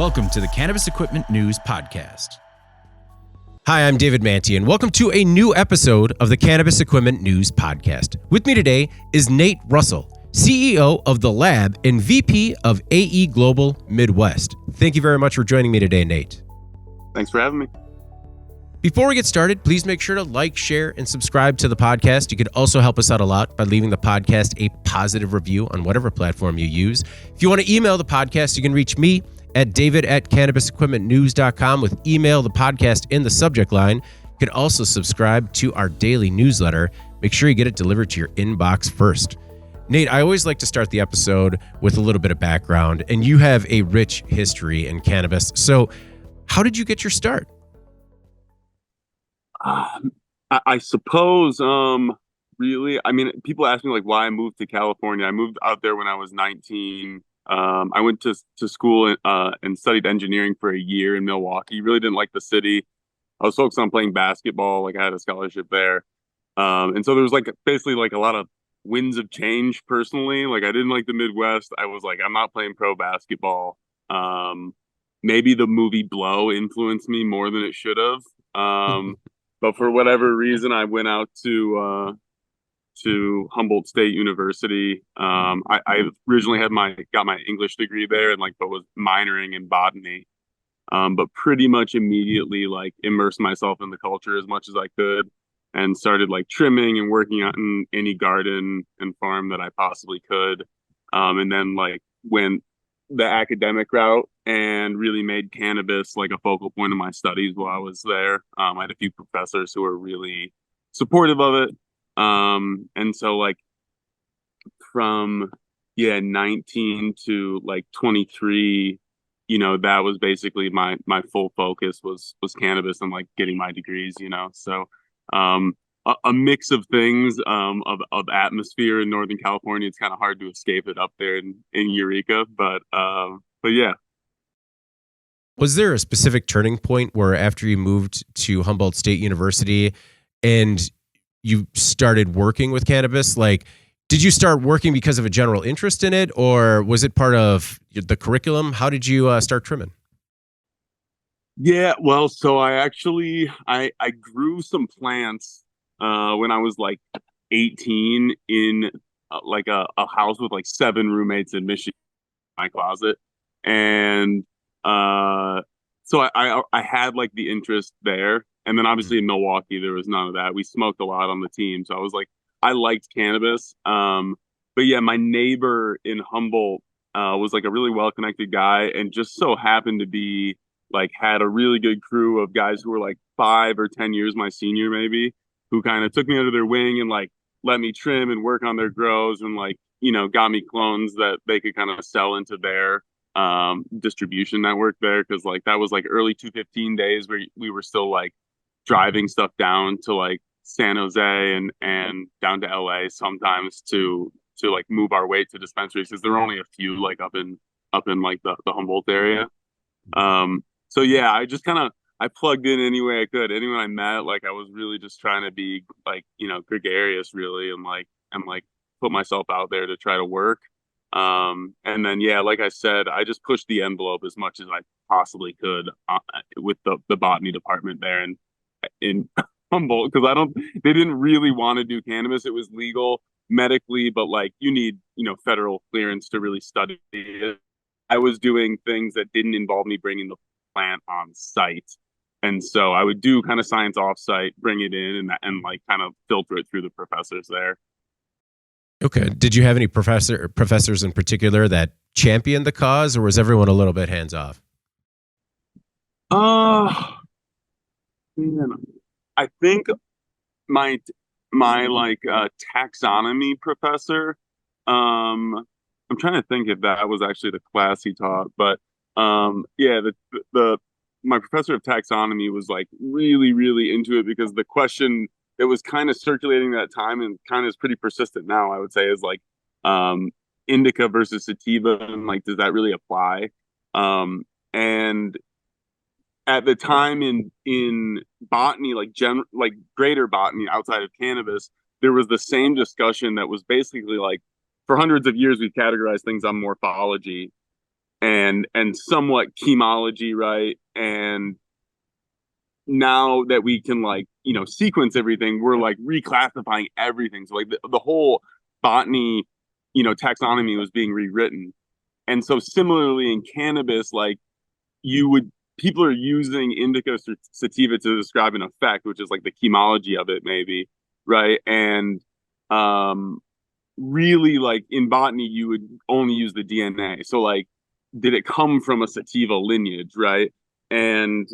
Welcome to the Cannabis Equipment News Podcast. Hi, I'm David Manti, and welcome to a new episode of the Cannabis Equipment News Podcast. With me today is Nate Russell, CEO of The Lab and VP of AE Global Midwest. Thank you very much for joining me today, Nate. Thanks for having me. Before we get started, please make sure to like, share, and subscribe to the podcast. You could also help us out a lot by leaving the podcast a positive review on whatever platform you use. If you want to email the podcast, you can reach me at david@cannabisequipmentnews.com with email the podcast in the subject line. You can also subscribe to our daily newsletter. Make sure you get it delivered to your inbox first. Nate, I always like to start the episode with a little bit of background, and you have a rich history in cannabis. So how did you get your start? I suppose, really, I mean, people ask me like why I moved to California. I moved out there when I was 19. I went to school and studied engineering for a year in Milwaukee. Really didn't like the city. I was focused on playing basketball. Like I had a scholarship there. And so there was like basically like a lot of winds of change personally. Like I didn't like the Midwest. I was like, I'm not playing pro basketball. Maybe the movie Blow influenced me more than it should have. But for whatever reason, I went out to Humboldt State University. I originally got my English degree there and but was minoring in botany. But pretty much immediately like immersed myself in the culture as much as I could and started like trimming and working on any garden and farm that I possibly could. And then like went the academic route and really made cannabis like a focal point of my studies while I was there. I had a few professors who were really supportive of it. And so like from 19 to like 23, that was basically my full focus was cannabis and like getting my degrees, so a mix of things, of atmosphere in Northern California. It's kind of hard to escape it up there in Eureka, but yeah. Was there a specific turning point where after you moved to Humboldt State University and you started working with cannabis, like, did you start working because of a general interest in it, or was it part of the curriculum? How did you start trimming? Yeah, well, so I grew some plants when I was like 18 in like a house with like 7 roommates in Michigan, my closet. And so I had like the interest there. And then obviously in Milwaukee, there was none of that. We smoked a lot on the team. So I was like, I liked cannabis. But yeah, my neighbor in Humboldt was like a really well-connected guy and just so happened to be like, had a really good crew of guys who were like 5 or 10 years my senior maybe, who kind of took me under their wing and like let me trim and work on their grows and like, got me clones that they could kind of sell into their distribution network there. Cause like that was like early 215 days where we were still like driving stuff down to like San Jose and down to LA sometimes to like move our weight to dispensaries because there were only a few like up in like the Humboldt area. So yeah, I plugged in any way I could. Anyone I met, like I was really just trying to be like, gregarious really and put myself out there to try to work. And then, yeah, like I said, I just pushed the envelope as much as I possibly could with the botany department there in Humboldt, because they didn't really want to do cannabis. It was legal medically, but like you need, federal clearance to really study it. I was doing things that didn't involve me bringing the plant on site. And so I would do kind of science offsite, bring it in and like kind of filter it through the professors there. Okay. Did you have any professors in particular that championed the cause, or was everyone a little bit hands off? Man, I think my like taxonomy professor, I'm trying to think if that was actually the class he taught, but yeah, my professor of taxonomy was like really, really into it because the question that was kind of circulating that time and kind of is pretty persistent now, I would say, is like indica versus sativa, and like, does that really apply? And at the time in botany, like greater botany outside of cannabis, there was the same discussion that was basically like, for hundreds of years, we've categorized things on morphology. and somewhat chemology, right? And now that we can like, sequence everything, we're like reclassifying everything. So like the whole botany, taxonomy was being rewritten. And so similarly in cannabis, like you would people are using indica sativa to describe an effect, which is like the chemology of it, maybe, right? And um, really, like in botany, you would only use the DNA. So, like, did it come from a sativa lineage, right? And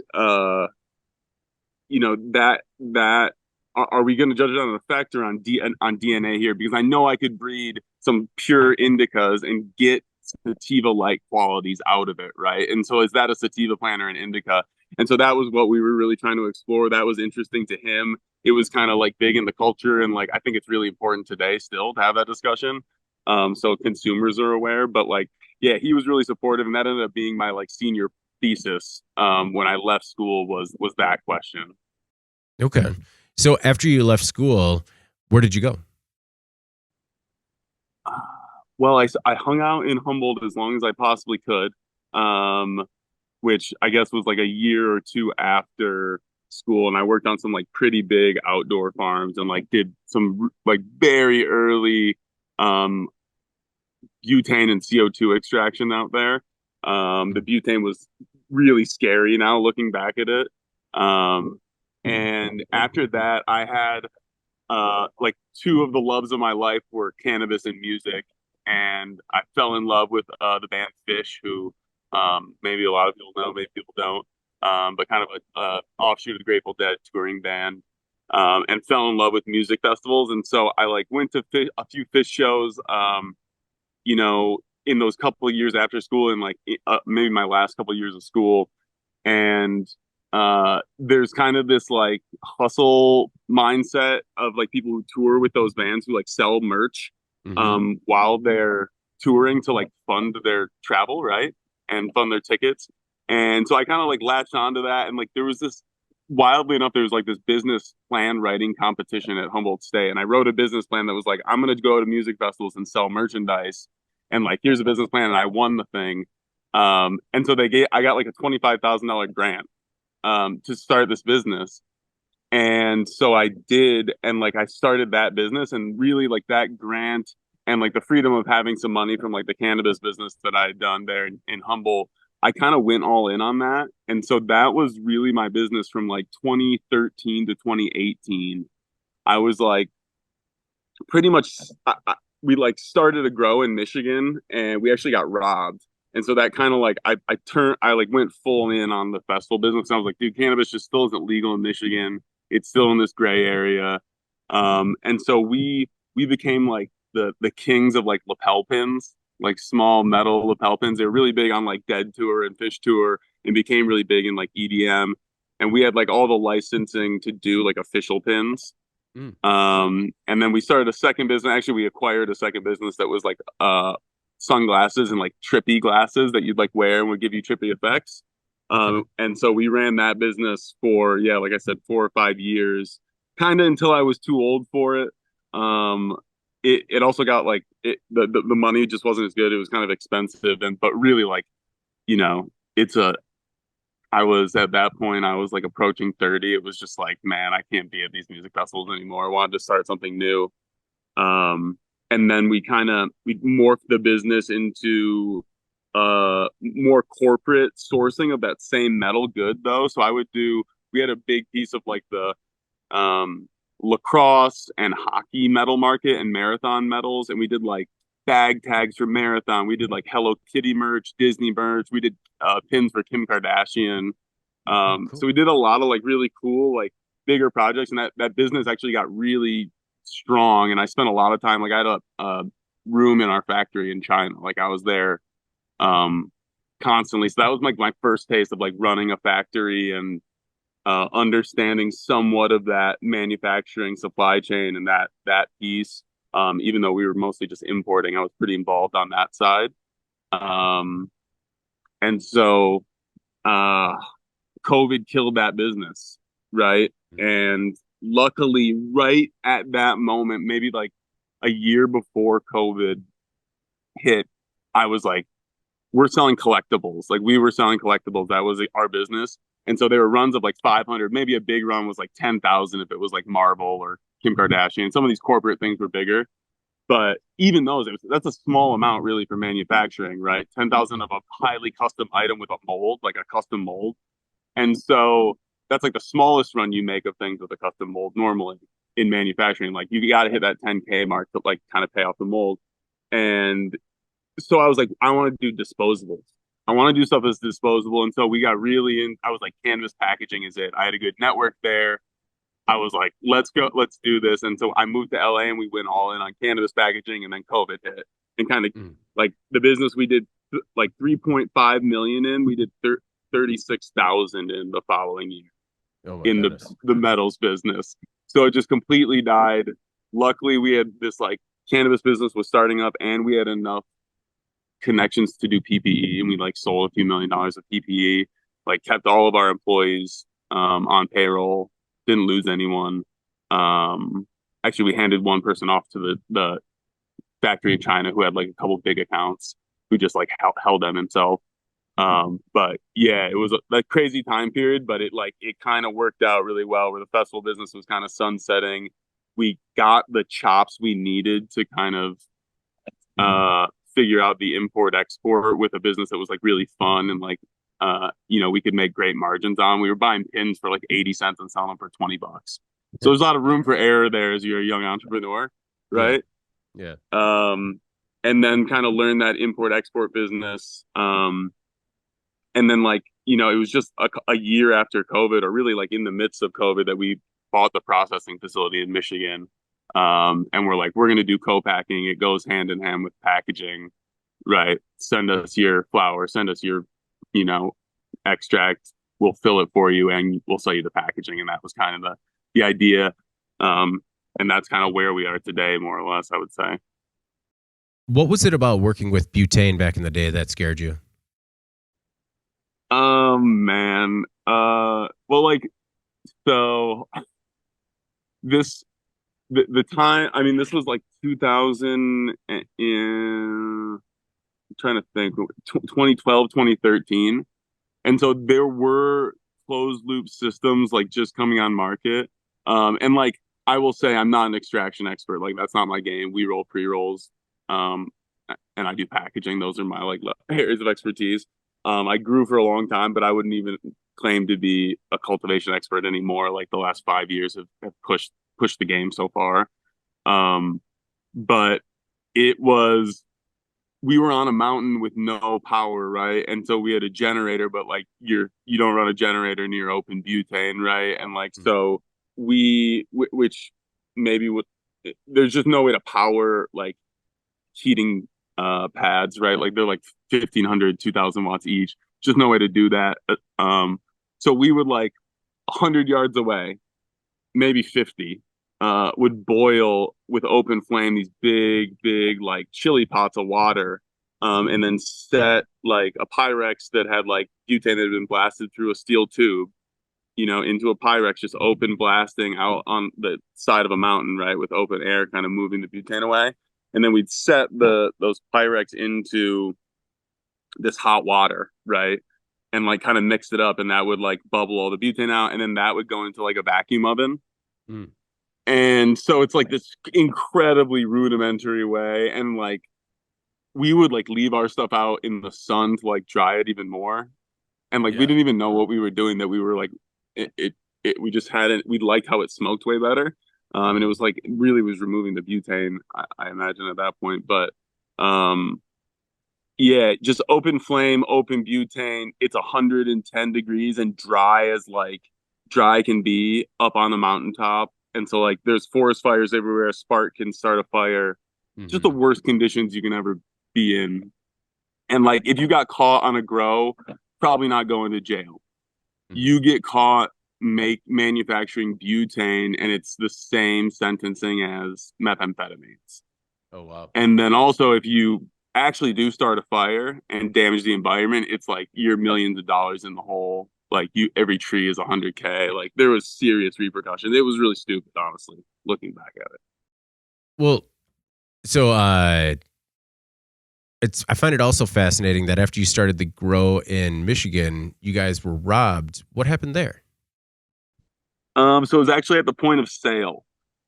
that are we going to judge it on an effect or on DNA here? Because I know I could breed some pure indicas and get sativa-like qualities out of it, right? And so is that a sativa plant or an indica? And so that was what we were really trying to explore. That was interesting to him. It was kind of like big in the culture, and like I think it's really important today still to have that discussion. So consumers are aware, but like, yeah, he was really supportive, and that ended up being my like senior thesis when I left school was that question. Okay. So after you left school, where did you go? Well, I hung out in Humboldt as long as I possibly could, which I guess was like a year or two after school. And I worked on some like pretty big outdoor farms and like did some like very early um, butane and CO2 extraction out there. The butane was really scary now looking back at it. And after that, I had like two of the loves of my life were cannabis and music, and I fell in love with the band Fish, who maybe a lot of people know, maybe people don't, but kind of a offshoot of the Grateful Dead touring band, and fell in love with music festivals, and so I like went to a few Fish shows, in those couple of years after school, and like maybe my last couple of years of school, and there's kind of this like hustle mindset of like people who tour with those bands who like sell merch while they're touring to like fund their travel, right, and fund their tickets. And so I kind of like latched onto that, and like there was this wildly enough there was like this business plan writing competition at Humboldt State, and I wrote a business plan that was like, I'm going to go to music festivals and sell merchandise, and like here's a business plan, and I won the thing. And so I got like a $25,000 grant to start this business. And so I did, and like I started that business, and really like that grant and like the freedom of having some money from like the cannabis business that I had done there in Humboldt, I kind of went all in on that. And so that was really my business from like 2013 to 2018. I was like pretty much we like started to grow in Michigan, and we actually got robbed. And so that kind of like I like went full in on the festival business. I was like, dude, cannabis just still isn't legal in Michigan. It's still in this gray area. And so we became like the kings of like lapel pins, like small metal lapel pins. They were really big on like Dead Tour and Fish Tour, and became really big in like EDM. And we had like all the licensing to do like official pins. And then we started a second business. Actually, we acquired a second business that was like sunglasses and like trippy glasses that you'd like wear and would give you trippy effects. And so we ran that business for, yeah, like I said, 4 or 5 years, kind of until I was too old for it. It also got like the money just wasn't as good. It was kind of expensive, but really like, you know, it's a I was at that point, I was like approaching 30. It was just like, man, I can't be at these music festivals anymore. I wanted to start something new. And then we morphed the business into more corporate sourcing of that same metal good though. So we had a big piece of like the lacrosse and hockey metal market and marathon medals, and we did like bag tags for marathon. We did like Hello Kitty merch, Disney merch. We did pins for Kim Kardashian. Cool. So we did a lot of like really cool, like bigger projects, and that business actually got really strong. And I spent a lot of time, like I had a room in our factory in China. Like I was there constantly. So that was like my first taste of like running a factory and understanding somewhat of that manufacturing supply chain and that piece. Even though we were mostly just importing, I was pretty involved on that side. And so COVID killed that business, right? And luckily, right at that moment, maybe like a year before COVID hit, I was like, we're selling collectibles. Like we were selling collectibles. That was our business. And so there were runs of like 500, maybe a big run was like 10,000 if it was like Marvel or Kim Kardashian. Some of these corporate things were bigger, but even those, that's a small amount really for manufacturing, right? 10,000 of a highly custom item with a mold, like a custom mold. And so that's like the smallest run you make of things with a custom mold normally in manufacturing. Like you got to hit that 10K mark to like kind of pay off the mold. And so I was like, I want to do disposables. I want to do stuff that's disposable. And so we got really in. I was like, cannabis packaging is it. I had a good network there. I was like, let's go, let's do this. And so I moved to LA and we went all in on cannabis packaging. And then COVID hit and kind of like the business we did like 3.5 million in, we did 36,000 in the following year in the metals business. So it just completely died. Luckily, we had this like cannabis business was starting up and we had enough connections to do PPE, and we like sold a few $1 million of PPE, like kept all of our employees on payroll, didn't lose anyone. Actually, we handed one person off to the factory in China who had like a couple big accounts, who just like held them himself. But yeah, it was a crazy time period, but it kind of worked out really well where the festival business was kind of sunsetting. We got the chops we needed to kind of figure out the import export with a business that was like really fun and like we could make great margins on. We were buying pins for like 80 cents and selling them for $20. So there's a lot of room for error there as you're a young entrepreneur, right? Yeah. And then kind of learn that import export business. And then it was just a year after COVID, or really like in the midst of COVID, that we bought the processing facility in Michigan. And we're like, we're going to do co-packing. It goes hand in hand with packaging, right? Send us your flour, send us your, extract. We'll fill it for you and we'll sell you the packaging. And that was kind of the idea. And that's kind of where we are today, more or less, I would say. What was it about working with butane back in the day that scared you? Man. So the time, I mean, this was like 2000 and I'm trying to think, 2012, 2013. And so there were closed loop systems like just coming on market. And like, I will say I'm not an extraction expert. Like that's not my game. We roll pre-rolls. And I do packaging. Those are my like areas of expertise. I grew for a long time, but I wouldn't even claim to be a cultivation expert anymore. Like the last 5 years have pushed the game so far. But we were on a mountain with no power, right? And so we had a generator, but like you don't run a generator near open butane, right? And like so which maybe there's just no way to power like heating pads, right? Like they're like 1,500, 2,000 watts each. Just no way to do that. So we would like 100 yards away, maybe 50, would boil with open flame these big like chili pots of water, and then set like a Pyrex that had like butane that had been blasted through a steel tube, into a Pyrex, just open blasting out on the side of a mountain, right, with open air kind of moving the butane away. And then we'd set those Pyrex into this hot water, right? And like kind of mix it up, and that would like bubble all the butane out, and then that would go into like a vacuum oven. And so it's like this incredibly rudimentary way. And like we would like leave our stuff out in the sun to like dry it even more. And like we didn't even know what we were doing, that we were like we just hadn't, we liked how it smoked way better. And it was like, it really was removing the butane, I imagine at that point. But yeah, just open flame, open butane. It's 110 degrees and dry as like dry can be up on the mountaintop. And so like there's forest fires everywhere. A spark can start a fire. Just the worst conditions you can ever be in. And like if you got caught on a grow, probably not going to jail. You get caught manufacturing butane, and it's the same sentencing as methamphetamines. Oh wow. And then also if you actually do start a fire and damage the environment, it's like you're millions of dollars in the hole. Like every tree is 100K. Like there was serious repercussions. It was really stupid, honestly, looking back at it. Well, so I find it also fascinating that after you started the grow in Michigan, you guys were robbed. What happened there? So it was actually at the point of sale.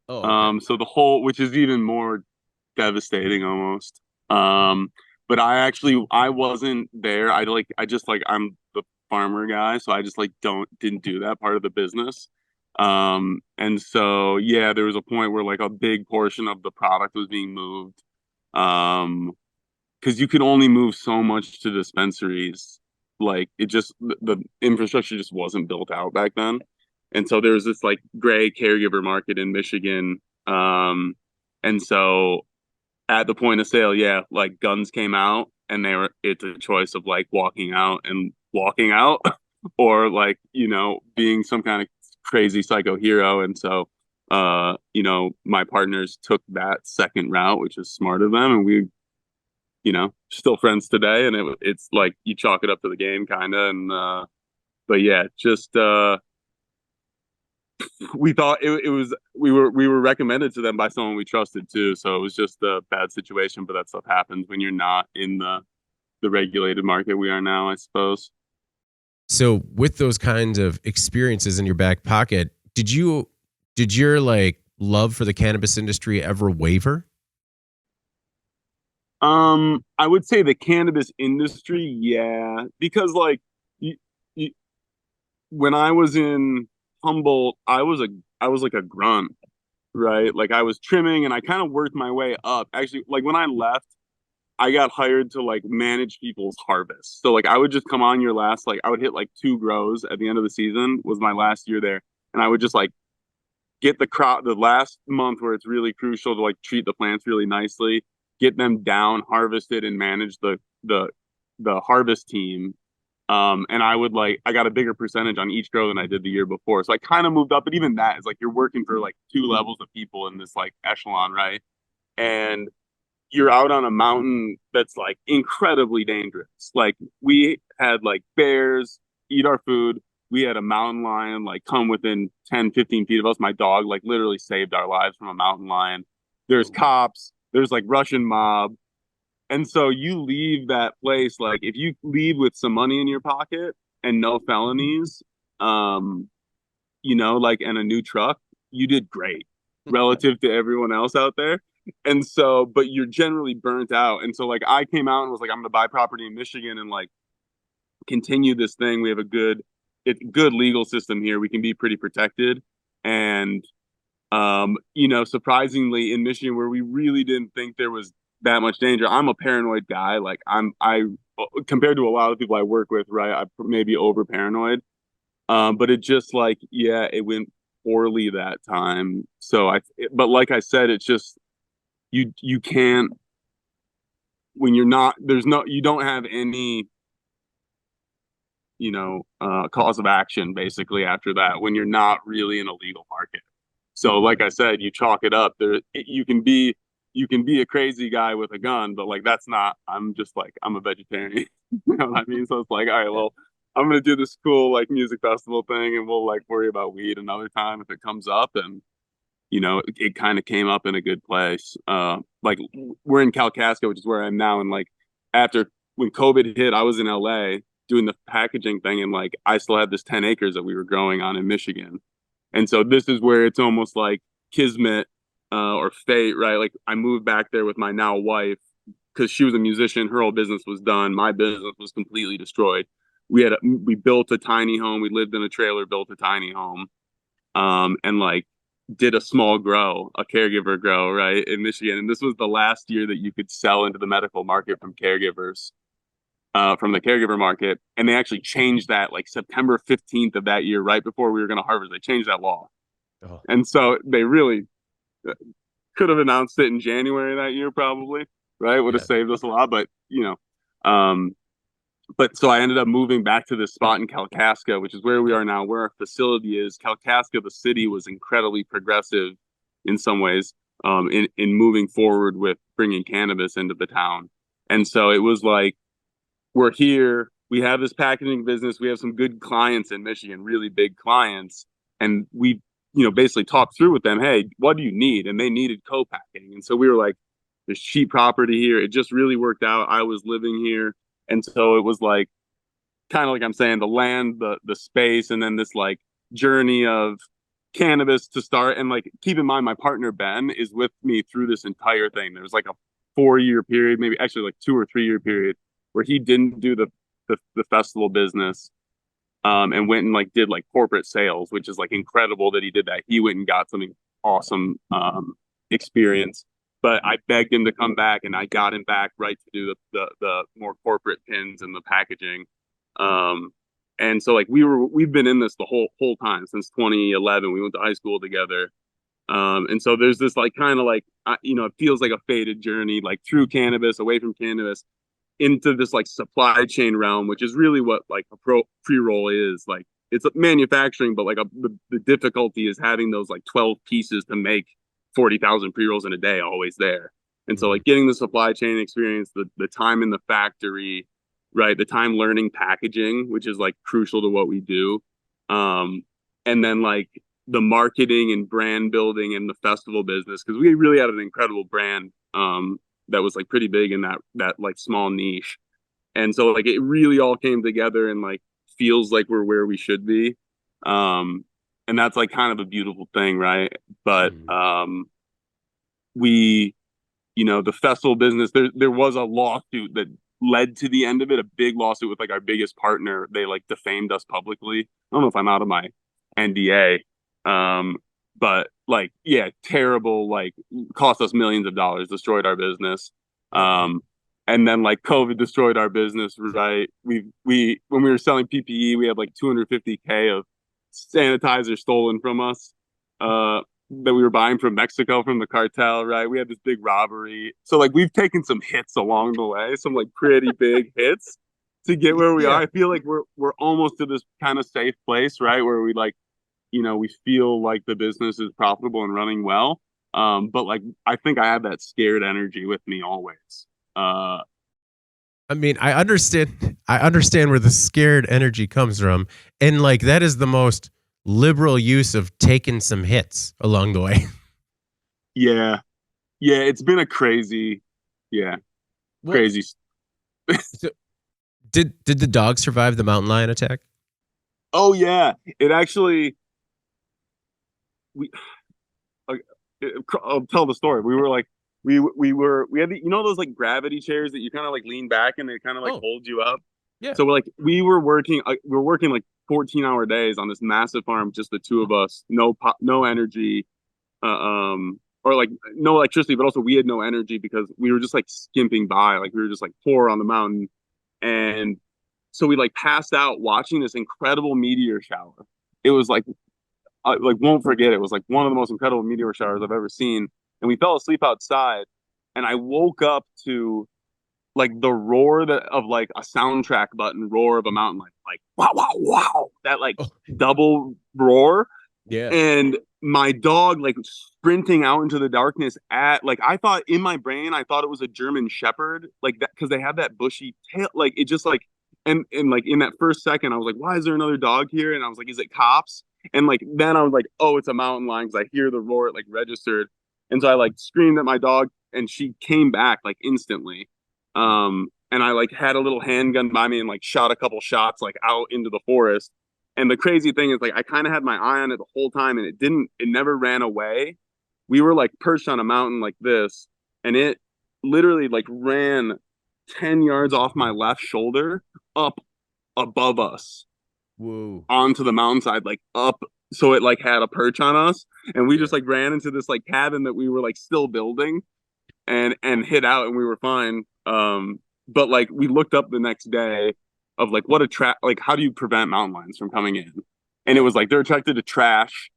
Oh, okay. So the whole, which is even more devastating almost. But I wasn't there. I just like I'm the farmer guy, so I just like didn't do that part of the business. And so yeah, there was a point where like a big portion of the product was being moved. Because you could only move so much to dispensaries. Like it just the infrastructure just wasn't built out back then. And so there was this like gray caregiver market in Michigan. And so at the point of sale, yeah, like guns came out and it's a choice of like walking out or like, being some kind of crazy psycho hero. And so my partners took that second route, which is smart of them. And we, still friends today. And it's like you chalk it up to the game kind of. And, but yeah, just, we thought we were recommended to them by someone we trusted too. So it was just a bad situation, but that stuff happens when you're not in the regulated market we are now, I suppose. So with those kinds of experiences in your back pocket, did your like love for the cannabis industry ever waver? I would say the cannabis industry, yeah, because like you, you, when I was in Humboldt, I was like a grunt, right? Like I was trimming and I kind of worked my way up. Actually, like when I left, I got hired to like manage people's harvests. So like I would just come on your last, like I would hit like two grows at the end of the season was my last year there. And I would just like get the crop the last month where it's really crucial to like treat the plants really nicely, get them down, harvested and manage the harvest team. And I got a bigger percentage on each grow than I did the year before. So I kind of moved up, but even that is like you're working for like two levels of people in this like echelon, right? And you're out on a mountain that's like incredibly dangerous. Like we had like bears eat our food. We had a mountain lion like come within 10, 15 feet of us. My dog like literally saved our lives from a mountain lion. There's cops, there's like Russian mob. And so you leave that place like if you leave with some money in your pocket and no felonies, um, like and a new truck, you did great relative to everyone else out there. And so, but you're generally burnt out. And so, like, I came out and was like, I'm going to buy property in Michigan and like continue this thing. We have it's good legal system here. We can be pretty protected. And, surprisingly in Michigan where we really didn't think there was that much danger. I'm a paranoid guy. Like compared to a lot of people I work with, right? I'm maybe over paranoid. But it just like, yeah, it went poorly that time. But like I said, it's just, you can't when you're not you don't have any cause of action basically after that when you're not really in a legal market. So like I said, you chalk it up there. You can be a crazy guy with a gun, but like that's not. I'm just like I'm a vegetarian. You know what I mean? So it's like, all right, well, I'm gonna do this cool like music festival thing, and we'll like worry about weed another time if it comes up. And it kind of came up in a good place. Like we're in Kalkaska, which is where I'm now, and like after when COVID hit, I was in LA doing the packaging thing, and like I still had this 10 acres that we were growing on in Michigan, and so this is where it's almost like kismet or fate, right? Like I moved back there with my now wife because she was a musician, her whole business was done, my business was completely destroyed. We built a tiny home, we lived in a trailer, built a tiny home, and like did a small grow, a caregiver grow, right, in Michigan. And this was the last year that you could sell into the medical market from caregivers, from the caregiver market. And they actually changed that like September 15th of that year, right before we were going to harvest. They changed that law. Oh, And so they really could have announced it in January that year, probably, right? Would have yeah. saved us a lot. Um, but so I ended up moving back to this spot in Kalkaska, which is where we are now, where our facility is. Kalkaska, the city, was incredibly progressive in some ways, in moving forward with bringing cannabis into the town. And so it was like, we're here, we have this packaging business, we have some good clients in Michigan, really big clients, and we, basically talked through with them, hey, what do you need? And they needed co-packing. And so we were like, there's cheap property here. It just really worked out. I was living here, and so it was like kind of like I'm saying, the land, the space, and then this like journey of cannabis to start. And like keep in mind, my partner Ben is with me through this entire thing. There was like a 4-year period, maybe actually like 2 or 3 year period, where he didn't do the festival business, and went and like did like corporate sales, which is like incredible that he did that. He went and got something awesome experience. But I begged him to come back, and I got him back right to do the more corporate pins and the packaging. And so like we've been in this the whole time since 2011. We went to high school together. And so there's this like kind of like it feels like a faded journey, like through cannabis, away from cannabis, into this like supply chain realm, which is really what like a pre-roll is. Like it's manufacturing, but like the difficulty is having those like 12 pieces to make 40,000 pre-rolls in a day always there. And so like getting the supply chain experience, the time in the factory, right, the time learning packaging, which is like crucial to what we do, and then like the marketing and brand building and the festival business, because we really had an incredible brand that was like pretty big in that like small niche. And so like it really all came together and like feels like we're where we should be. And that's like kind of a beautiful thing, right? But we, the festival business, there was a lawsuit that led to the end of it, a big lawsuit with like our biggest partner. They like defamed us publicly. I don't know if I'm out of my NDA. But like, yeah, terrible, like cost us millions of dollars, destroyed our business. And then like COVID destroyed our business, right? We when we were selling PPE, we had like 250K of sanitizer stolen from us, that we were buying from Mexico from the cartel, right? We had this big robbery. So like we've taken some hits along the way, some like pretty big hits to get where we are. I feel like we're almost to this kind of safe place, right? Where we like, we feel like the business is profitable and running well. But like, I think I have that scared energy with me always. I mean, I understand where the scared energy comes from. And like, that is the most liberal use of taking some hits along the way. Yeah. It's been a crazy. Crazy. So, did the dog survive the mountain lion attack? Oh yeah. It actually, I'll tell the story. We were like, we had those like gravity chairs that you kind of like lean back and they kind of like hold you up. Yeah. So we were working like 14-hour days on this massive farm, just the two of us, no energy, or like no electricity, but also we had no energy because we were just like skimping by, like we were just like poor on the mountain. And so we like passed out watching this incredible meteor shower. It was like, I like won't forget it. It was like one of the most incredible meteor showers I've ever seen. And we fell asleep outside, and I woke up to like the roar of like a soundtrack button roar of a mountain lion, like wow, wow, wow, that like double roar. Yeah. And my dog like sprinting out into the darkness at like, I thought in my brain, I thought it was a German Shepherd, like that, because they have that bushy tail. Like it just like, and like in that first second, I was like, why is there another dog here? And I was like, is it cops? And like then I was like, oh, it's a mountain lion, because I hear the roar, it like registered. And so I like screamed at my dog, and she came back like instantly. And I like had a little handgun by me and like shot a couple shots like out into the forest. And the crazy thing is like I kind of had my eye on it the whole time, and it never ran away. We were like perched on a mountain like this, and it literally like ran 10 yards off my left shoulder up above us. Whoa. Onto the mountainside, like up. So it like had a perch on us, and we just like ran into this like cabin that we were like still building, and hid out, and we were fine. But like we looked up the next day of like what like how do you prevent mountain lions from coming in? And it was like they're attracted to trash.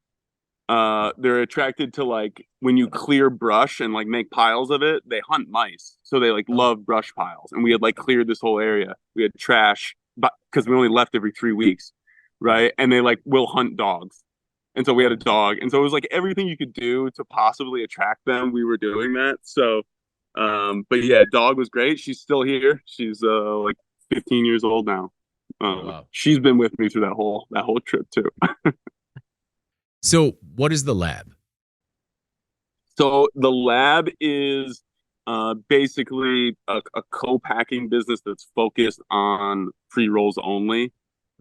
They're attracted to like when you clear brush and like make piles of it. They hunt mice, so they like love brush piles. And we had like cleared this whole area. We had trash, but because we only left every 3 weeks, right? And they like will hunt dogs. And so we had a dog. And so it was like everything you could do to possibly attract them, we were doing that. So but yeah, dog was great. She's still here. She's like 15 years old now. Wow. She's been with me through that whole trip too. So what is the lab? So the lab is Basically a co-packing business that's focused on pre-rolls only.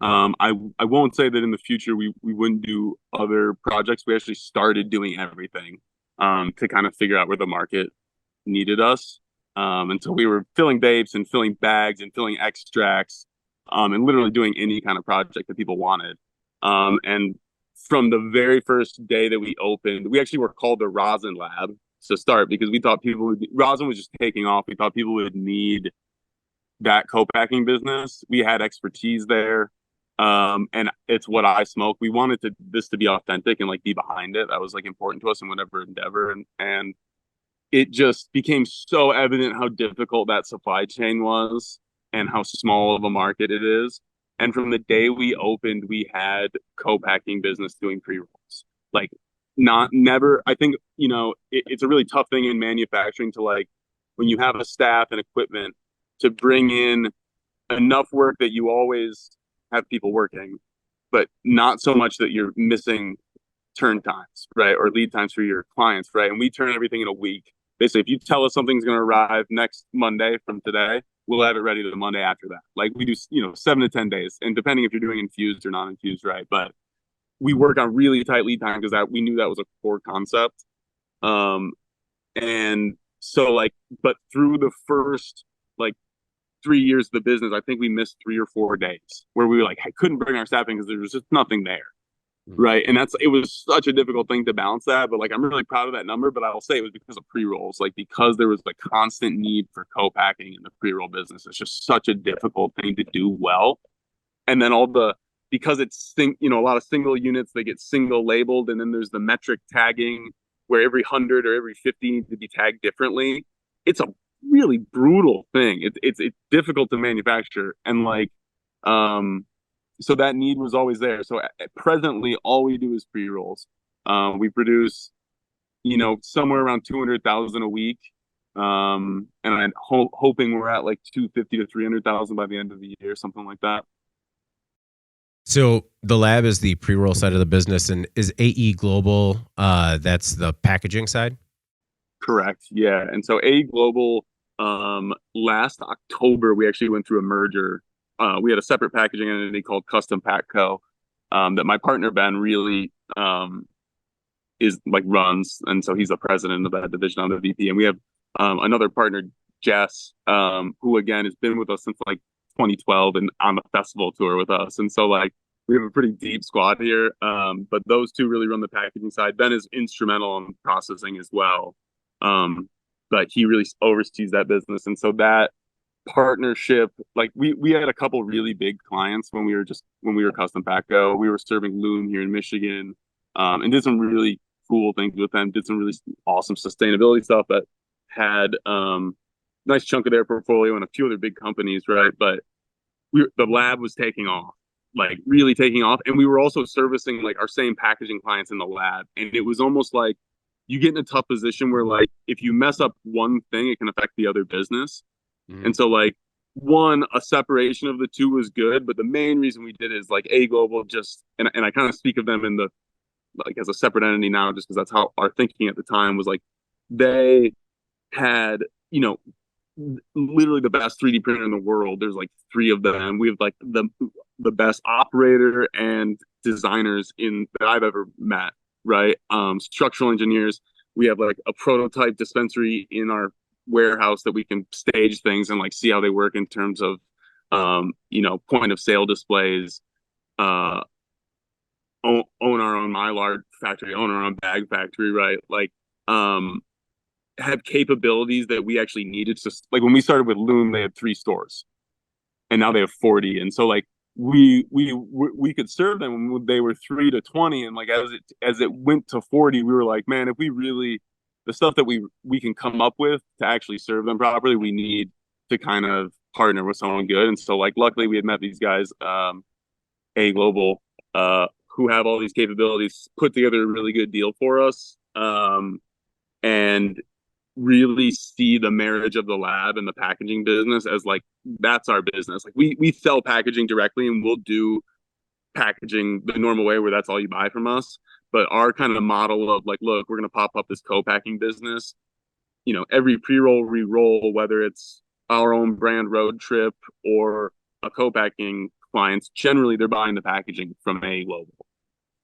I won't say that in the future we wouldn't do other projects. We actually started doing everything to kind of figure out where the market needed us. And so we were filling vapes and filling bags and filling extracts, and literally doing any kind of project that people wanted. And from the very first day that we opened, we actually were called the Rosin Lab to start because we thought rosin was just taking off. We thought people would need that co-packing business. We had expertise there. And it's what I smoke. We wanted this to be authentic and like be behind it. That was like important to us in whatever endeavor. And it just became so evident how difficult that supply chain was and how small of a market it is. And from the day we opened, we had co-packing business doing pre-rolls. Like not never, I think, it's a really tough thing in manufacturing to like when you have a staff and equipment to bring in enough work that you always have people working, but not so much that you're missing turn times, right? Or lead times for your clients, right? And we turn everything in a week. Basically, if you tell us something's going to arrive next Monday from today, we'll have it ready the Monday after that. Like we do, 7 to 10 days. And depending if you're doing infused or non-infused, right? But we work on really tight lead time because we knew that was a core concept. And so like, but through the first like 3 years of the business, I think we missed 3 or 4 days where we were like, I couldn't bring our staff in because there was just nothing there. Right. And it was such a difficult thing to balance that. But like, I'm really proud of that number. But I'll say it was because of pre rolls, like because there was a constant need for co-packing in the pre roll business. It's just such a difficult thing to do well. And then because it's, a lot of single units, they get single labeled. And then there's the metric tagging where every 100 or every 50 needs to be tagged differently. It's a really brutal thing. It's difficult to manufacture. And like, so that need was always there. So presently, all we do is pre-rolls. We produce, somewhere around 200,000 a week. And I'm hoping we're at like 250 to 300,000 by the end of the year, something like that. So the lab is the pre-roll side of the business, and is AE Global, that's the packaging side? Correct. Yeah. And so AE Global, last October, we actually went through a merger. We had a separate packaging entity called Custom Pack Co. That my partner Ben really is like runs, and so he's the president of that division. I'm the VP, and we have another partner, Jess, who again has been with us since like 2012 and on the festival tour with us, and so like we have a pretty deep squad here. But those two really run the packaging side. Ben is instrumental in processing as well, but he really oversees that business, and so that partnership, like we had a couple really big clients when we were Custom Paco. We were serving Loom here in Michigan, and did some really cool things with them, did some really awesome sustainability stuff that had nice chunk of their portfolio and a few other big companies, right? But the lab was taking off, like really taking off, and we were also servicing like our same packaging clients in the lab, and it was almost like you get in a tough position where like if you mess up one thing, it can affect the other business. And so like a separation of the two was good, but the main reason we did it is like AE Global just, and I kind of speak of them in the, like as a separate entity now, just because that's how our thinking at the time was. Like they had, literally the best 3D printer in the world. There's like 3 of them. We have like the best operator and designers that I've ever met, right? Structural engineers. We have like a prototype dispensary in our warehouse that we can stage things and like see how they work in terms of point of sale displays, own our own mylar factory, own our own bag factory, right? Like have capabilities that we actually needed to, like when we started with Loom, they had 3 stores and now they have 40. And so like we could serve them when they were 3 to 20, and like as it went to 40, we were like, man, if we really, the stuff that we can come up with to actually serve them properly, we need to kind of partner with someone good. And so like luckily we had met these guys, AE Global, who have all these capabilities, put together a really good deal for us, and really see the marriage of the lab and the packaging business as like that's our business. Like we sell packaging directly, and we'll do packaging the normal way where that's all you buy from us. But our kind of model of like, look, we're going to pop up this co-packing business every pre-roll we roll, whether it's our own brand Road Trip or a co-packing clients, generally they're buying the packaging from A Global.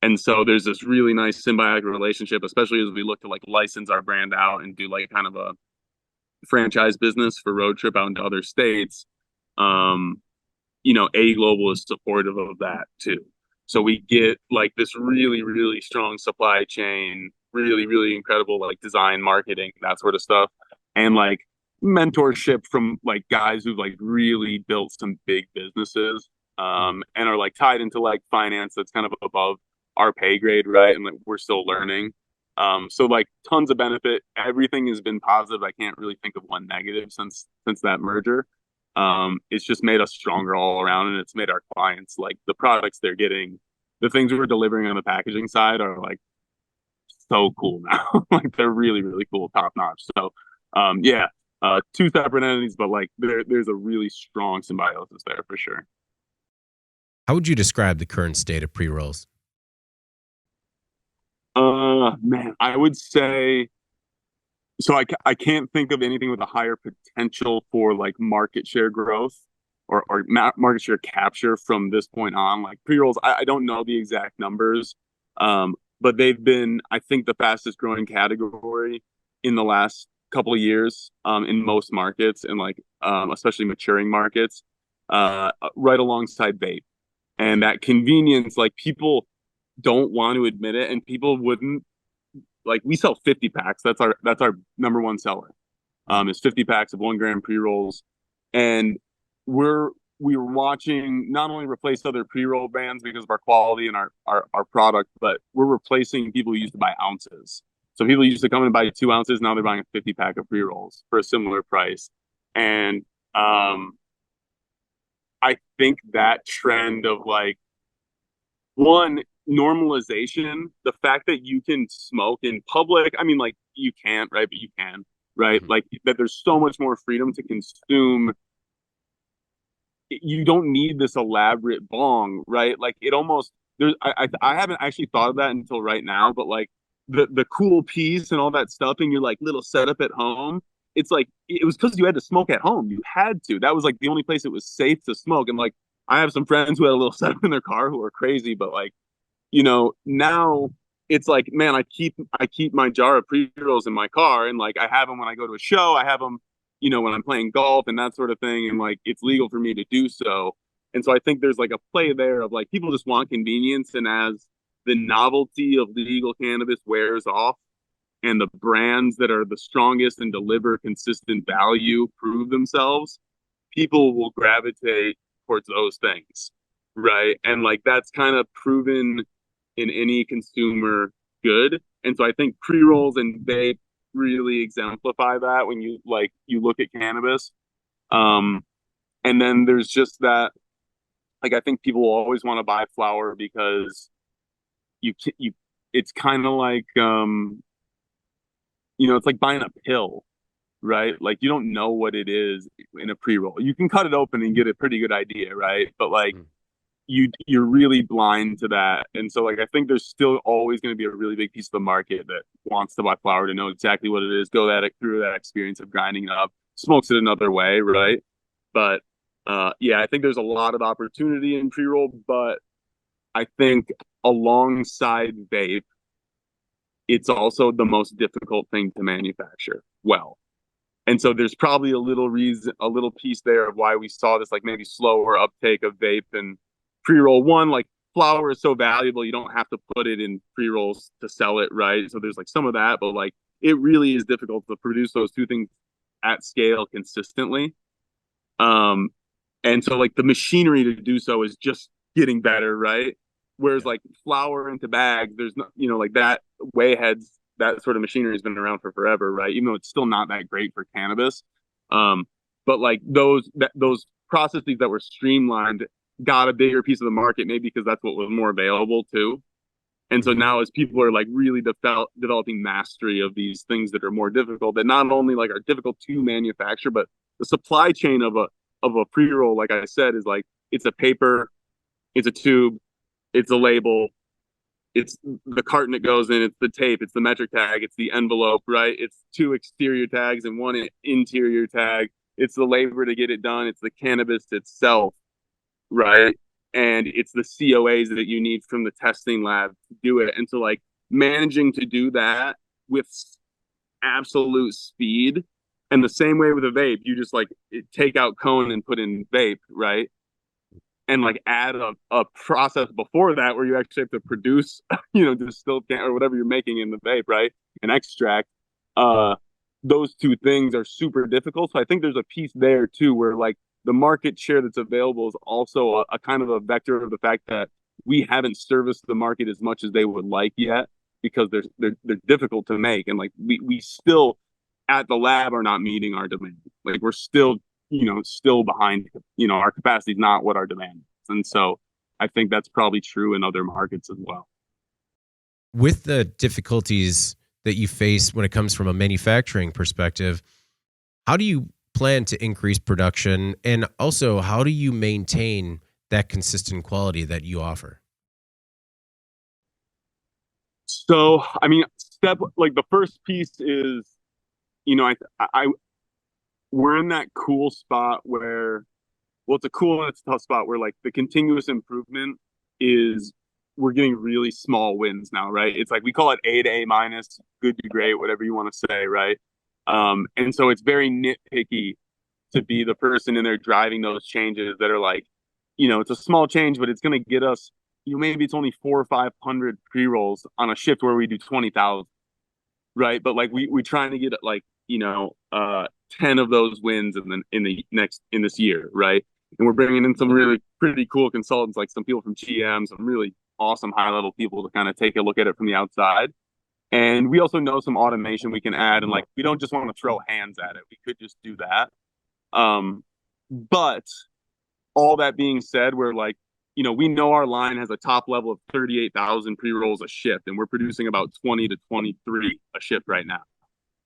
And so there's this really nice symbiotic relationship, especially as we look to like license our brand out and do like kind of a franchise business for Road Trip out into other states. A Global is supportive of that too. So we get like this really, really strong supply chain, really, really incredible like design, marketing, that sort of stuff. And like mentorship from like guys who've like really built some big businesses and are like tied into like finance that's kind of above our pay grade, right? And like we're still learning. So like tons of benefit. Everything has been positive. I can't really think of one negative since that merger. It's just made us stronger all around, and it's made our clients like the products they're getting, the things we're delivering on the packaging side are like so cool now. Like they're really, really cool, top notch. So two separate entities, but like there's a really strong symbiosis there for sure. How would you describe the current state of pre-rolls? Man, I would say so. I can't think of anything with a higher potential for like market share growth or market share capture from this point on. Like pre-rolls, I don't know the exact numbers, but they've been, I think, the fastest growing category in the last couple of years in most markets and like especially maturing markets, right alongside vape. And that convenience, like people don't want to admit it, and people wouldn't like. We sell 50 packs. That's our number one seller. Is 50 packs of 1 gram pre-rolls, and we were watching not only replace other pre-roll brands because of our quality and our product, but we're replacing people who used to buy ounces. So people used to come and buy 2 ounces. Now they're buying a 50 pack of pre-rolls for a similar price. And I think that trend of like one normalization, the fact that you can smoke in public. I mean, like you can't, right? But you can, right? Like that there's so much more freedom to consume. You don't need this elaborate bong, right? Like it almost there's I haven't actually thought of that until right now, but like the cool piece and all that stuff and your like little setup at home, it's like it was because you had to smoke at home. You had to. That was like the only place it was safe to smoke. And like I have some friends who had a little setup in their car who are crazy, but like, now it's like, man, I keep my jar of pre-rolls in my car, and like I have them when I go to a show. I have them, when I'm playing golf and that sort of thing, and like it's legal for me to do so. And so I think there's like a play there of like people just want convenience, and as the novelty of legal cannabis wears off and the brands that are the strongest and deliver consistent value prove themselves, people will gravitate towards those things, right? And like that's kind of proven in any consumer good. And so I think pre-rolls and vape really exemplify that when you look at cannabis. And then there's just that, like I think people will always want to buy flower because you it's kind of like it's like buying a pill, right? Like you don't know what it is in a pre-roll. You can cut it open and get a pretty good idea, right? But like you're really blind to that. And so like I think there's still always going to be a really big piece of the market that wants to buy flower to know exactly what it is, go through that experience of grinding it up, smokes it another way, right? But I think there's a lot of opportunity in pre-roll, but I think alongside vape, it's also the most difficult thing to manufacture well. And so there's probably a little piece there of why we saw this like maybe slower uptake of vape and pre-roll. One, like flower is so valuable, you don't have to put it in pre-rolls to sell it, right? So there's like some of that, but like it really is difficult to produce those two things at scale consistently. And so like the machinery to do so is just getting better, right? Whereas like flower into bags, there's not, like that Wayheads, that sort of machinery has been around for forever, right? Even though it's still not that great for cannabis. But like those processes that were streamlined got a bigger piece of the market, maybe because that's what was more available too. And so now as people are like really developing mastery of these things that are more difficult, that not only like are difficult to manufacture, but the supply chain of a pre-roll, like I said, is like it's a paper, it's a tube, it's a label, It's the carton it goes in, it's the tape, it's the metric tag, it's the envelope, right? It's 2 exterior tags and 1 interior tag. It's the labor to get it done. It's the cannabis itself, right? And it's the COAs that you need from the testing lab to do it. And so, like, managing to do that with absolute speed, and the same way with a vape, you just like take out cone and put in vape, right? And like add a process before that where you actually have to produce, distilled or whatever you're making in the vape, right? An extract. Those two things are super difficult. So I think there's a piece there too where like the market share that's available is also a kind of a vector of the fact that we haven't serviced the market as much as they would like yet because they're difficult to make. And like we still at the lab are not meeting our demand. Like we're still still behind, our capacity is not what our demand is. And so I think that's probably true in other markets as well. With the difficulties that you face when it comes from a manufacturing perspective, how do you plan to increase production? And also, how do you maintain that consistent quality that you offer? So, I mean, the first piece is, I we're in that cool spot where, well, it's a cool and it's a tough spot where like the continuous improvement is we're getting really small wins now, right? It's like we call it A to A minus, good to great, whatever you want to say, right? And so it's very nitpicky to be the person in there driving those changes that are like, it's a small change, but it's going to get us, maybe it's only 400 or 500 pre-rolls on a shift where we do 20,000, right? But like we trying to get like 10 of those wins in this year, right? And we're bringing in some really pretty cool consultants, like some people from GM, some really awesome high level people to kind of take a look at it from the outside. And we also know some automation we can add, and like we don't just want to throw hands at it. We could just do that. But all that being said, we're like, we know our line has a top level of 38,000 pre-rolls a shift, and we're producing about 20 to 23 a shift right now.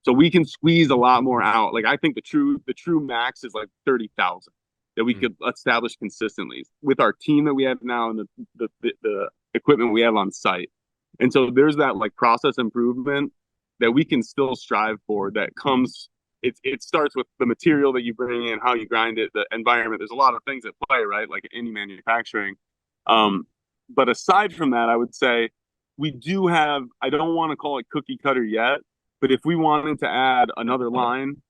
So we can squeeze a lot more out. Like I think the true max is like 30,000 that we could establish consistently with our team that we have now and the equipment we have on site. And so there's that like process improvement that we can still strive for that comes. It starts with the material that you bring in, how you grind it, the environment. There's a lot of things at play, right? Like any manufacturing. But aside from that, I would say we do have, I don't want to call it cookie cutter yet, but if we wanted to add another line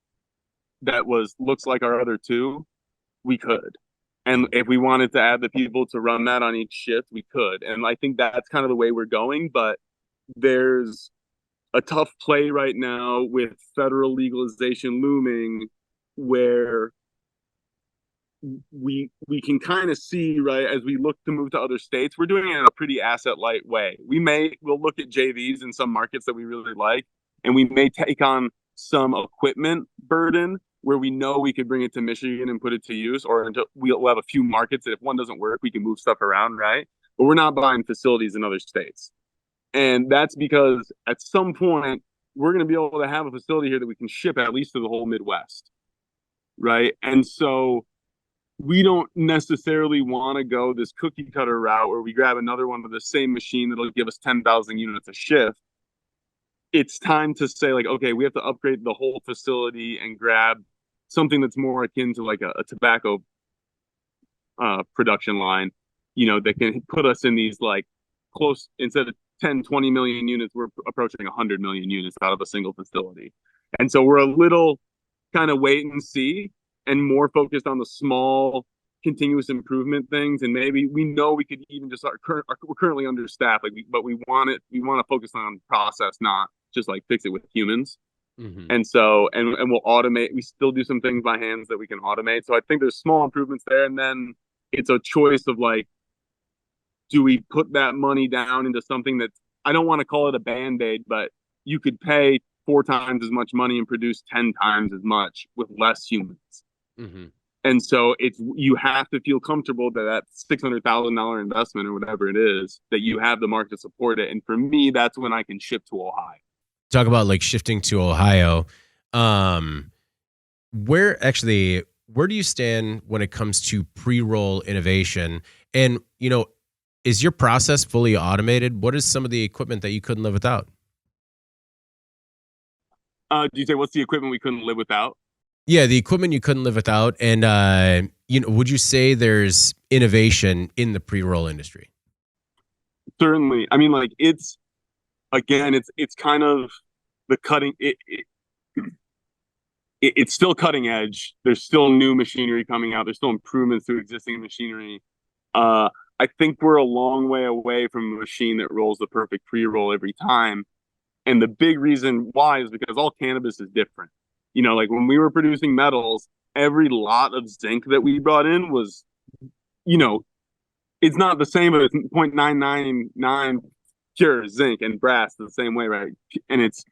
that looks like our other two, we could. And if we wanted to add the people to run that on each shift, we could. And I think that's kind of the way we're going. But there's a tough play right now with federal legalization looming where we can kind of see, right, as we look to move to other states, we're doing it in a pretty asset light way. We'll look at JVs in some markets that we really like, and we may take on some equipment burden where we know we could bring it to Michigan and put it to use, or we'll have a few markets that if one doesn't work, we can move stuff around, right? But we're not buying facilities in other states. And that's because at some point, we're going to be able to have a facility here that we can ship at least to the whole Midwest, right? And so we don't necessarily want to go this cookie cutter route where we grab another one of the same machine that'll give us 10,000 units a shift. It's time to say, like, okay, we have to upgrade the whole facility and grab something that's more akin to like a tobacco production line, that can put us in these like close, instead of 10, 20 million units, we're approaching 100 million units out of a single facility. And so we're a little kind of wait and see and more focused on the small continuous improvement things. And maybe we know we could even just we're currently understaffed, but we want to focus on process, not just like fix it with humans. Mm-hmm. And so, and we'll automate. We still do some things by hands that we can automate. So I think there's small improvements there. And then it's a choice of like, do we put that money down into something that, I don't want to call it a Band-Aid, but you could pay 4 times as much money and produce 10 times as much with less humans. Mm-hmm. And so you have to feel comfortable that $600,000 investment or whatever it is, that you have the market to support it. And for me, that's when I can ship to Ohio. Talk about like shifting to Ohio. Where do you stand when it comes to pre-roll innovation? And, Is your process fully automated? What is some of the equipment that you couldn't live without? Do you say what's the equipment we couldn't live without? Yeah, the equipment you couldn't live without. And, would you say there's innovation in the pre-roll industry? Certainly. I mean, like it's kind of the cutting. It's still cutting edge. There's still new machinery coming out. There's still improvements to existing machinery. Uh, I think we're a long way away from a machine that rolls the perfect pre-roll every time. And the big reason why is because all cannabis is different. Like when we were producing metals, every lot of zinc that we brought in was, it's not the same, but it's 0.999 pure zinc, and brass the same way, right? And it's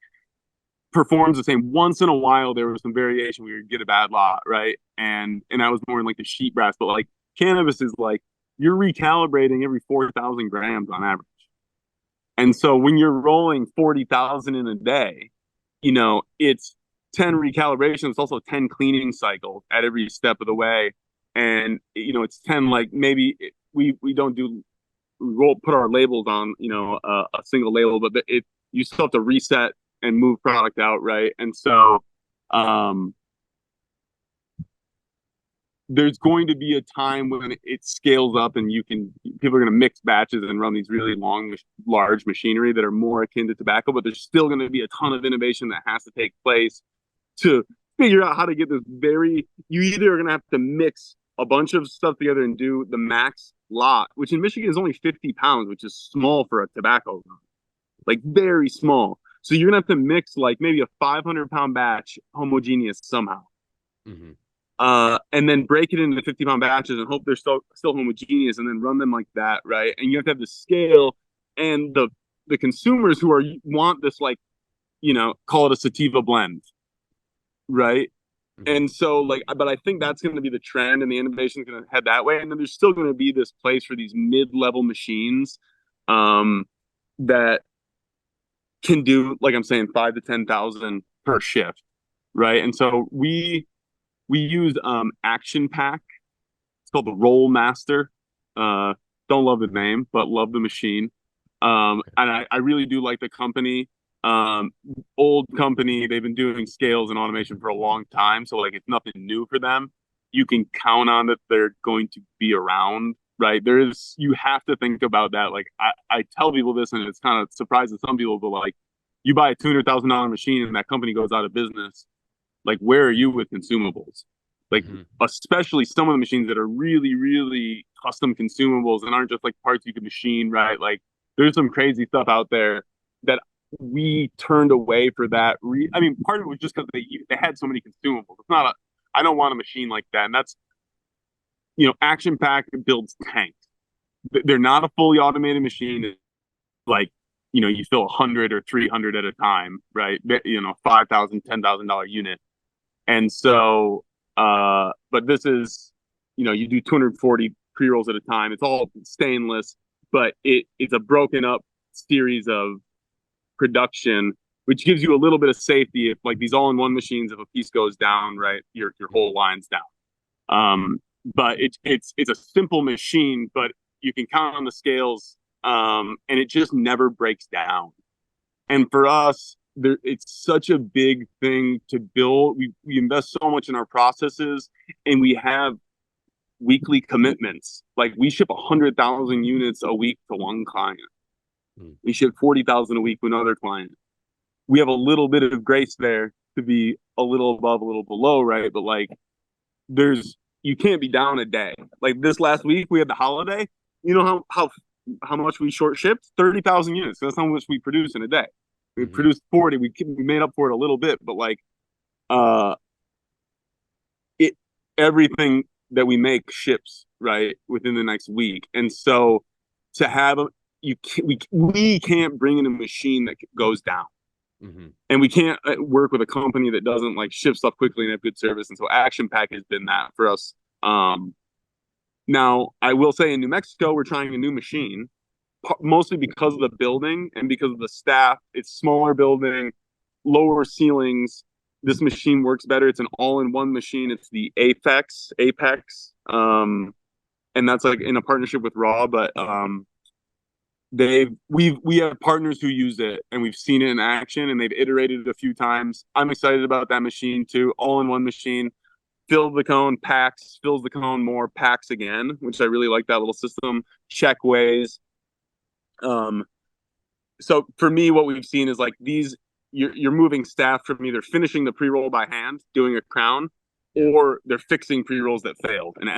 performs the same. Once in a while, there was some variation. We would get a bad lot, right? And that was more in like the sheet brass, but like cannabis is like you're recalibrating every 4,000 grams on average. And so when you're rolling 40,000 in a day, it's 10 recalibrations. It's also 10 cleaning cycles at every step of the way. And, it's 10, like maybe we don't put our labels on, a single label, but you still have to reset and move product out. Right. And so, there's going to be a time when it scales up and people are going to mix batches and run these really large machinery that are more akin to tobacco, but there's still going to be a ton of innovation that has to take place to figure out how to get you either are going to have to mix a bunch of stuff together and do the max lot, which in Michigan is only 50 pounds, which is small for a tobacco run, like very small. So you're going to have to mix like maybe a 500-pound batch homogeneous somehow. Mm-hmm. And then break it into 50-pound batches and hope they're still homogeneous, and then run them like that, right? And you have to have the scale and the consumers who want this, like, call it a sativa blend, right? Mm-hmm. And so, like, but I think that's going to be the trend, and the innovation is going to head that way. And then there's still going to be this place for these mid-level machines, that can do, like I'm saying, 5 to 10,000 per shift, right? And so we use Action Pack. It's called the Roll Master. Don't love the name, but love the machine. And I really do like the company. Old company. They've been doing scales and automation for a long time, so like it's nothing new for them. You can count on that they're going to be around, right? You have to think about that. Like I tell people this, and it's kind of surprising some people, but like you buy a $200,000 machine and that company goes out of business. Like, where are you with consumables? Like, especially some of the machines that are really, really custom consumables and aren't just like parts you can machine, right? Like, there's some crazy stuff out there that we turned away for that. I mean, part of it was just because they had so many consumables. It's not I don't want a machine like that. And that's, Action Pack builds tanks. They're not a fully automated machine. It's like, you fill 100 or 300 at a time, right? $5,000, $10,000 unit. And so, but this is, you do 240 pre-rolls at a time. It's all stainless, but it's a broken up series of production, which gives you a little bit of safety. If like these all-in-one machines, if a piece goes down, right, your whole line's down. But it's a simple machine, but you can count on the scales, and it just never breaks down. And for us, it's such a big thing to build. We invest so much in our processes, and we have weekly commitments. Like we ship 100,000 units a week to one client. We ship 40,000 a week to another client. We have a little bit of grace there to be a little above, a little below, right? But like, you can't be down a day. Like this last week, we had the holiday. You know how much we short shipped? 30,000 units. That's how much we produce in a day. We produced 40. We made up for it a little bit, but like, everything that we make ships right within the next week. And so to have we can't bring in a machine that goes down, and we can't work with a company that doesn't like ship stuff quickly and have good service. And so Action Pack has been that for us. Now I will say in New Mexico we're trying a new machine. Mostly because of the building and because of the staff. It's smaller building, lower ceilings. This machine works better. It's an all-in-one machine. It's the Apex, and that's like in a partnership with Raw. But we have partners who use it, and we've seen it in action, and they've iterated it a few times. I'm excited about that machine too. All in one machine, fills the cone, packs, fills the cone more, packs again, which I really like that little system. Check weighs. Um, so for me, what we've seen is like these, you're moving staff from either finishing the pre-roll by hand, doing a crown, or they're fixing pre-rolls that failed and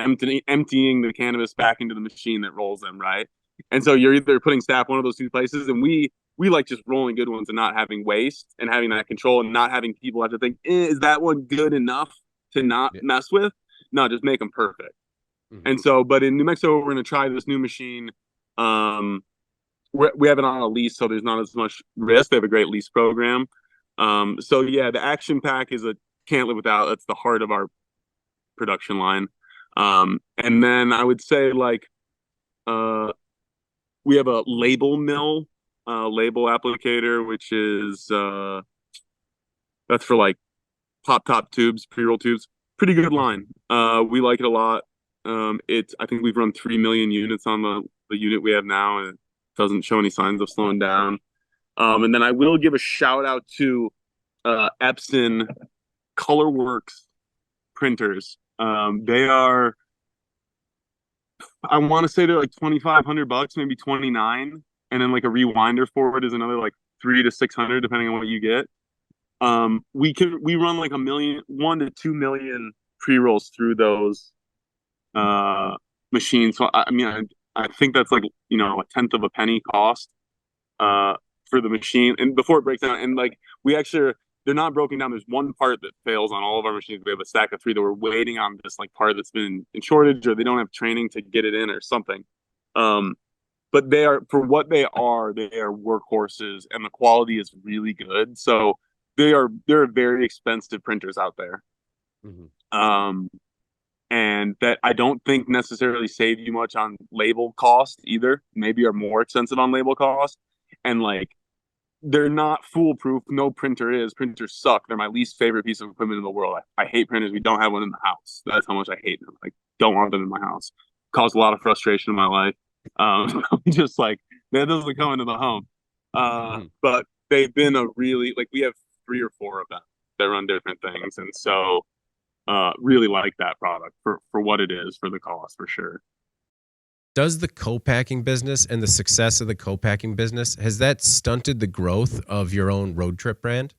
emptying the cannabis back into the machine that rolls them, right? And so you're either putting staff one of those two places, and we like just rolling good ones and not having waste and having that control and not having people have to think, is that one good enough to not mess with? No, just make them perfect. Mm-hmm. And so, but in New Mexico, we're going to try this new machine. We have it on a lease, so there's not as much risk. They have a great lease program. So yeah, the action pack is a can't live without. That's the heart of our production line. And then I would say like we have a label mill, label applicator, which is that's for like pop top tubes, pre-roll tubes. Pretty good line. We like it a lot. I think we've run 3 million units on the unit we have now, and it doesn't show any signs of slowing down. And then I will give a shout out to Epson Colorworks printers. They are, I want to say they're like $2,500, maybe 29, and then like a rewinder for it is another like 300 to 600 depending on what you get. We run like 1 to 2 million pre-rolls through those machines. So I mean, I think that's like, you know, a tenth of a penny cost for the machine, and before it breaks down, and like we actually they're not broken down. There's one part that fails on all of our machines. We have a stack of 3 that we're waiting on this like part that's been in shortage, or they don't have training to get it in or something. But they are, for what they are workhorses, and the quality is really good. So they're very expensive printers out there. Mm-hmm. And that I don't think necessarily save you much on label cost either. Maybe are more expensive on label cost. And like, they're not foolproof. No printer is. Printers suck. They're my least favorite piece of equipment in the world. I hate printers. We don't have one in the house. That's how much I hate them. I don't want them in my house. Caused a lot of frustration in my life. Just like, that doesn't come into the home. But they've been a really, like, we have 3 or 4 of them that run different things. And so really like that product for what it is, for the cost, for sure. Does the co-packing business and the success of the co-packing business, has that stunted the growth of your own road trip brand?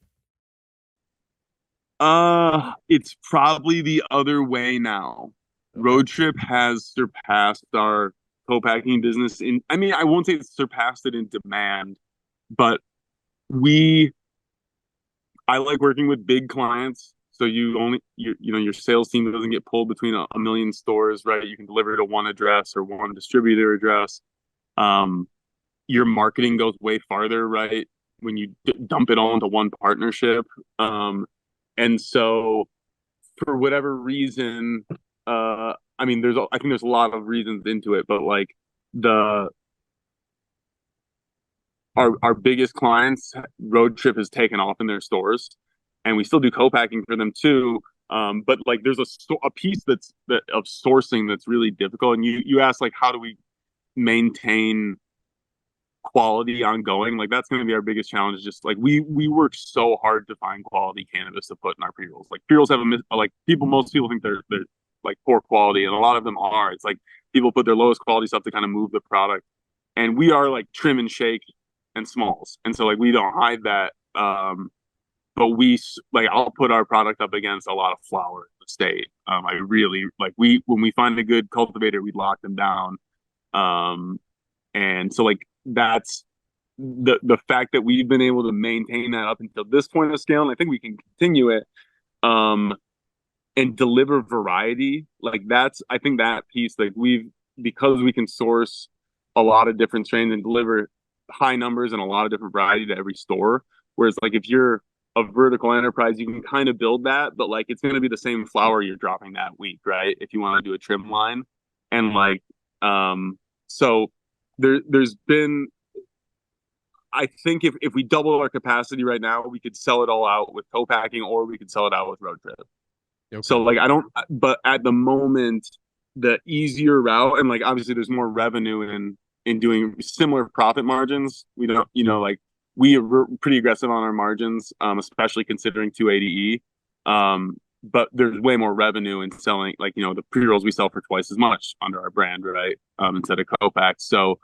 It's probably the other way now. Road Trip has surpassed our co-packing business I mean, I won't say it's surpassed it in demand, but I like working with big clients. So your sales team doesn't get pulled between a million stores, right? You can deliver to one address or one distributor address. Your marketing goes way farther, right? When you dump it all into one partnership. And so for whatever reason, I mean, I think there's a lot of reasons into it, but like our biggest clients, Road Trip has taken off in their stores, and we still do co-packing for them too. But like, there's a piece of sourcing that's really difficult. And you ask like, how do we maintain quality ongoing? Like, that's going to be our biggest challenge. Just like we work so hard to find quality cannabis to put in our pre-rolls. Like, pre-rolls have most people think they're like poor quality, and a lot of them are. It's like people put their lowest quality stuff to kind of move the product, and we are like trim and shake and smalls, and so like we don't hide that. But I'll put our product up against a lot of flower in the state. I really like, when we find a good cultivator, we lock them down. And so like, that's the fact that we've been able to maintain that up until this point of scale, and I think we can continue it, and deliver variety. Like, I think that piece, like, because we can source a lot of different strains and deliver high numbers and a lot of different variety to every store. Whereas like, if you're a vertical enterprise, you can kind of build that, but like, it's going to be the same flower you're dropping that week, right? If you want to do a trim line. And like, so there's been, I think if we double our capacity right now, we could sell it all out with co-packing, or we could sell it out with Road Trip. Okay. So like, but at the moment, the easier route, and like, obviously there's more revenue in in doing similar profit margins. We don't, like we're pretty aggressive on our margins, especially considering 280E. But there's way more revenue in selling, like, the pre-rolls we sell for twice as much under our brand, right? Instead of co-packs. So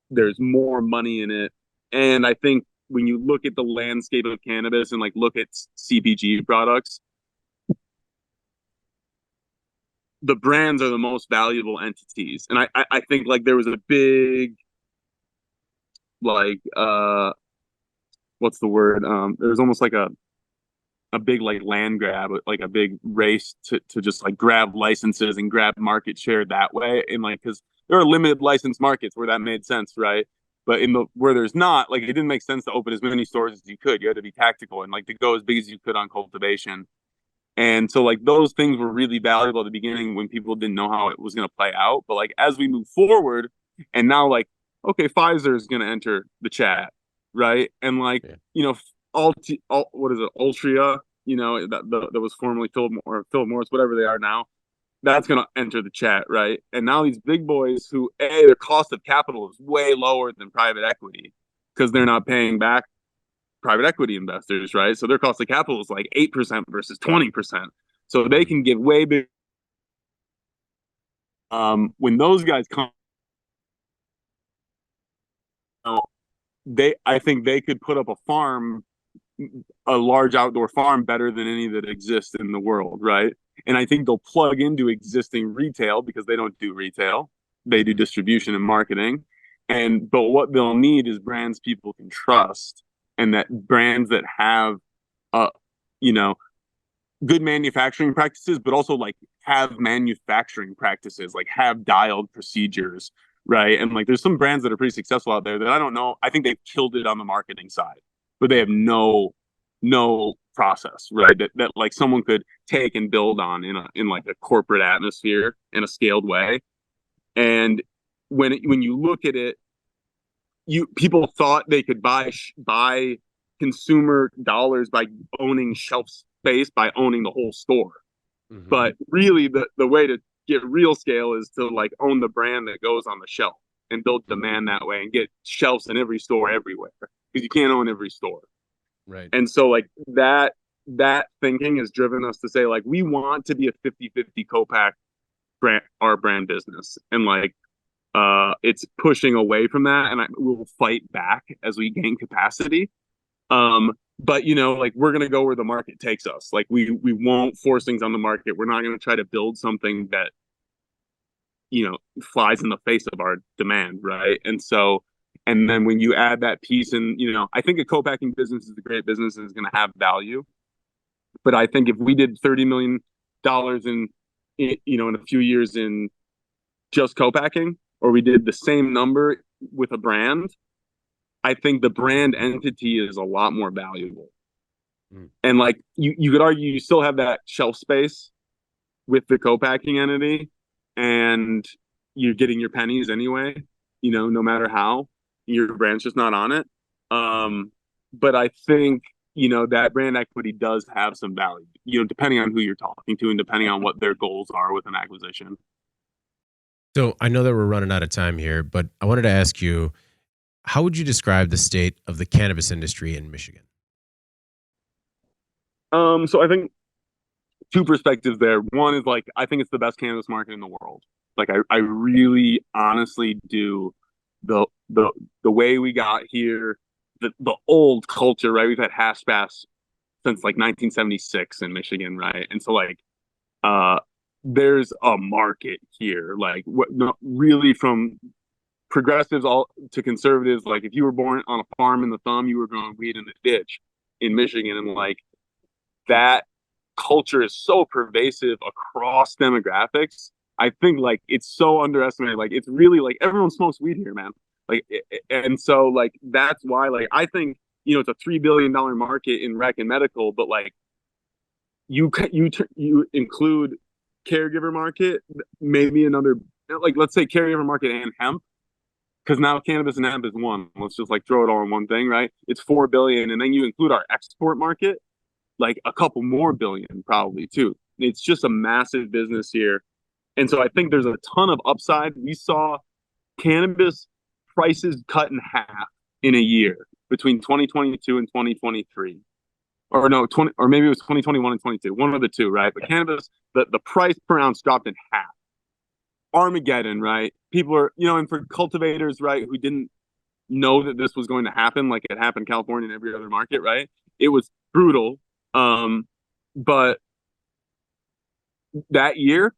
there's more money in it. And I think when you look at the landscape of cannabis and like look at CPG products, the brands are the most valuable entities. And I think like there was a big, like, what's the word? There's almost like a big like land grab, like a big race to just like grab licenses and grab market share that way. And like, because there are limited license markets where that made sense, right? But in the where there's not, like, it didn't make sense to open as many stores as you could. You had to be tactical and like to go as big as you could on cultivation. And so like those things were really valuable at the beginning when people didn't know how it was going to play out. But like as we move forward, and now like, okay, Pfizer is going to enter the chat, right? And like, what is it, Altria, that was formerly Philip Morris, whatever they are now, that's going to enter the chat, right? And now these big boys who, their cost of capital is way lower than private equity because they're not paying back private equity investors, right? So their cost of capital is like 8% versus 20%. So they can give way big. When those guys come, I think they could put up a large outdoor farm better than any that exists in the world, right? And I think they'll plug into existing retail because they don't do retail. They do distribution and marketing. But what they'll need is brands people can trust, and that brands that have, good manufacturing practices, but also like have manufacturing practices, like have dialed procedures, right? And like there's some brands that are pretty successful out there that I don't know. I think they've killed it on the marketing side, but they have no process, right? That like someone could take and build on in like a corporate atmosphere in a scaled way. And when you look at it, people thought they could buy consumer dollars by owning shelf space, by owning the whole store. Mm-hmm. But really the way to get real scale is to like own the brand that goes on the shelf and build demand that way and get shelves in every store everywhere, because you can't own every store. Right. And so like that thinking has driven us to say like we want to be a 50-50 co-pack brand, our brand business. And like it's pushing away from that, and we'll fight back as we gain capacity. But like we're gonna go where the market takes us. Like we won't force things on the market. We're not gonna try to build something that flies in the face of our demand, right? And then when you add that piece, and I think a co-packing business is a great business and is gonna have value. But I think if we did $30 million in a few years in just co-packing, or we did the same number with a brand, I think the brand entity is a lot more valuable. And like you could argue you still have that shelf space with the co-packing entity, and you're getting your pennies anyway, no matter how your brand's just not on it. But I think that brand equity does have some value, depending on who you're talking to and depending on what their goals are with an acquisition. So I know that we're running out of time here, but I wanted to ask you, how would you describe the state of the cannabis industry in Michigan? So I think two perspectives there. One is like, I think it's the best cannabis market in the world. Like I really honestly do. The way we got here, the old culture, right? We've had hash baths since like 1976 in Michigan, right? And so like there's a market here, like really from progressives all to conservatives. Like if you were born on a farm in the thumb, you were growing weed in the ditch in Michigan. And like that culture is so pervasive across demographics. I think like it's so underestimated. Like it's really like everyone smokes weed here, man. Like, and so like that's why like I think it's a $3 billion market in rec and medical, but like you include caregiver market, maybe another, like let's say caregiver market and hemp, because now cannabis and hemp is one. Let's just like throw it all in one thing, right? It's 4 billion, and then you include our export market, like a couple more billion probably too. It's just a massive business here. And so I think there's a ton of upside. We saw cannabis prices cut in half in a year between 2022 and 2023. Or no, 20, or maybe it was 2021 and 22, one of the two, right? But cannabis, the price per ounce dropped in half. Armageddon, right? People are, and for cultivators, right, who didn't know that this was going to happen, like it happened in California and every other market, right? It was brutal. But that year,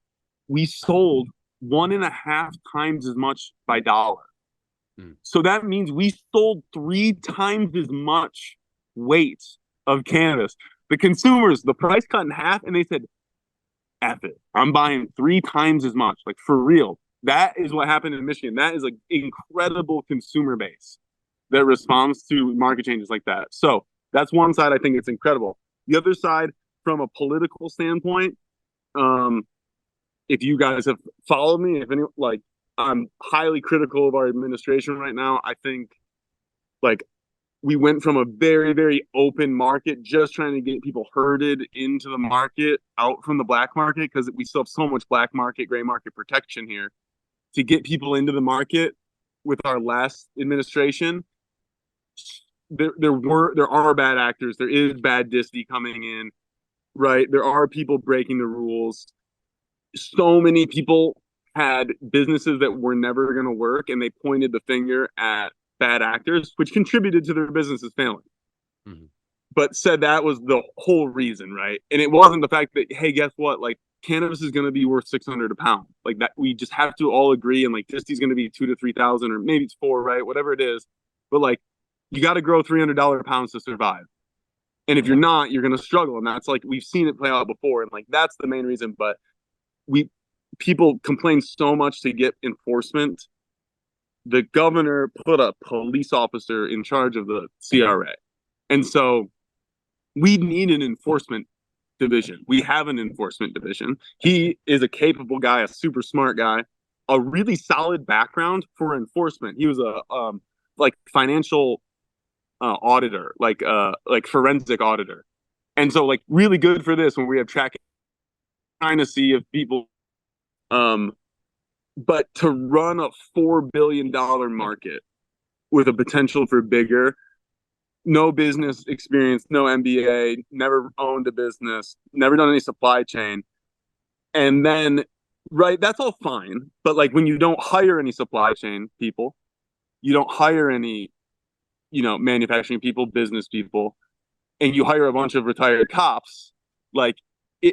we sold 1.5 times as much by dollar. So that means we sold 3 times as much weight of cannabis. The consumers, the price cut in half, and they said, F it. I'm buying 3 times as much. Like, for real. That is what happened in Michigan. That is an incredible consumer base that responds to market changes like that. So that's one side. I think it's incredible. The other side, from a political standpoint, if you guys have followed me, if any, like, I'm highly critical of our administration right now. I think, like, we went from a very, very open market, just trying to get people herded into the market, out from the black market, because we still have so much black market, gray market protection here, to get people into the market. With our last administration, there are bad actors. There is bad disty coming in, right? There are people breaking the rules. So many people had businesses that were never going to work, and they pointed the finger at bad actors, which contributed to their businesses failing. But said that was the whole reason, right? And it wasn't the fact that, hey, guess what? Like, cannabis is going to be worth $600 a pound. Like, that, we just have to all agree. And like, disty's going to be 2,000 to 3,000, or maybe it's 4, right? Whatever it is. But like, you got to grow $300 pounds to survive. And if you're not, you're going to struggle. And that's, like, we've seen it play out before. And like, that's the main reason. But people complain so much to get enforcement. The governor put a police officer in charge of the CRA. And so we need an enforcement division. We have an enforcement division. He is a capable guy, a super smart guy, a really solid background for enforcement. He was a like financial auditor, like forensic auditor. And so, like, really good for this when we have tracking, trying to see if people but to run a $4 billion market with a potential for bigger, no business experience, no MBA, never owned a business, never done any supply chain. And then, right, that's all fine. But like, when you don't hire any supply chain people, you don't hire any, manufacturing people, business people, and you hire a bunch of retired cops, like,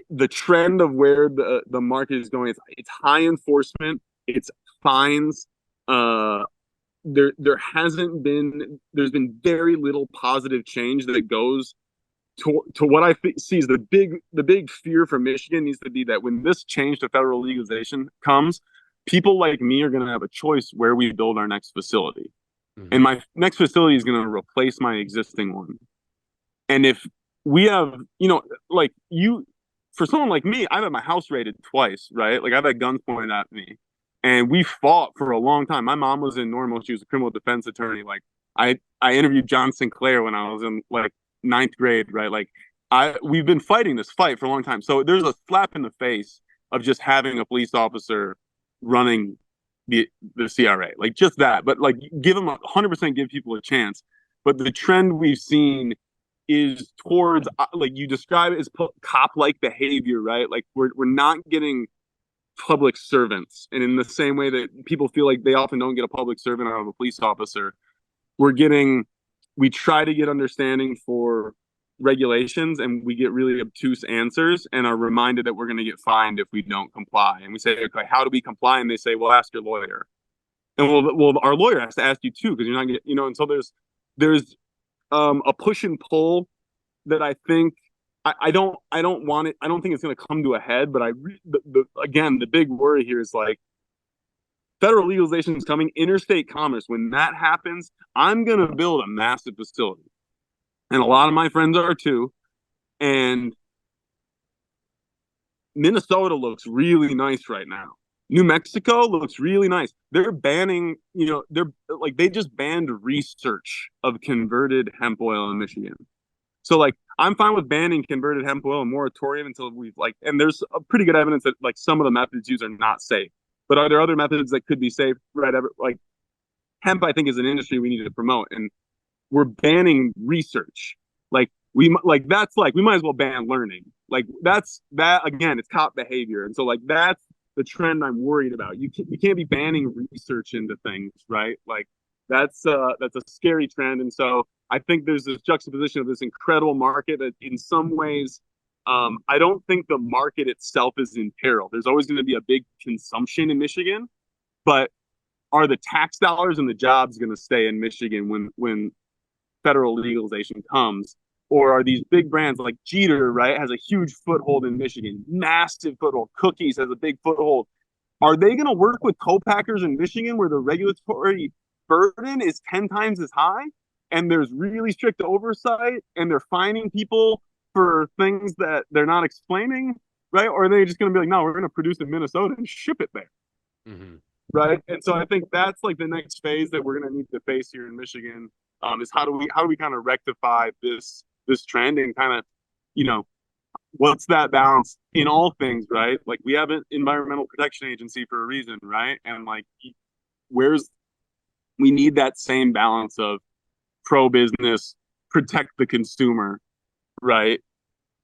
the trend of where the market is going, it's high enforcement, it's fines. There's been very little positive change that goes to what I see is the big fear for Michigan needs to be that when this change to federal legalization comes, people like me are going to have a choice where we build our next facility. And my next facility is going to replace my existing one. And if we have, like, for someone like me, I've had my house raided twice, right? Like, I've had guns pointed at me. And we fought for a long time. My mom was in Normal. She was a criminal defense attorney. Like, I interviewed John Sinclair when I was in, like, 9th grade, right? Like, we've been fighting this fight for a long time. So there's a slap in the face of just having a police officer running the CRA. Like, just that. But like, give them 100%, give people a chance. But the trend we've seen is towards, like you describe it as cop-like behavior, right? Like, we're not getting public servants. And in the same way that people feel like they often don't get a public servant out of a police officer, we try to get understanding for regulations, and we get really obtuse answers and are reminded that we're going to get fined if we don't comply. And we say, okay, how do we comply? And they say, well, ask your lawyer. And well, our lawyer has to ask you too, because you're not getting, and so there's a push and pull that I think I don't want it. I don't think it's going to come to a head, but again, the big worry here is, like, federal legalization is coming, interstate commerce. When that happens, I'm going to build a massive facility. And a lot of my friends are too. And Minnesota looks really nice right now. New Mexico looks really nice. They're banning, they just banned research of converted hemp oil in Michigan. So, like, I'm fine with banning converted hemp oil and moratorium until and there's a pretty good evidence that, like, some of the methods used are not safe. But are there other methods that could be safe? Right. Like hemp, I think, is an industry we need to promote, and we're banning research. Like we might as well ban learning. Like that again, it's cop behavior, and so like that's the trend I'm worried about. You can't be banning research into things, right? Like that's a scary trend, and so I think there's this juxtaposition of this incredible market that in some ways, I don't think the market itself is in peril. There's always going to be a big consumption in Michigan, but are the tax dollars and the jobs going to stay in Michigan when federal legalization comes? Or are these big brands like Jeter, right, has a huge foothold in Michigan, massive foothold. Cookies has a big foothold. Are they going to work with co-packers in Michigan where the regulatory burden is 10 times as high and there's really strict oversight and they're fining people for things that they're not explaining, right? Or are they just going to be like, no, we're going to produce in Minnesota and ship it there, right? And so I think that's like the next phase that we're going to need to face here in Michigan, is how do we kind of rectify this trend and kind of, what's that balance in all things, right? Like we have an environmental protection agency for a reason, right? And like, we need that same balance of pro-business, protect the consumer, right?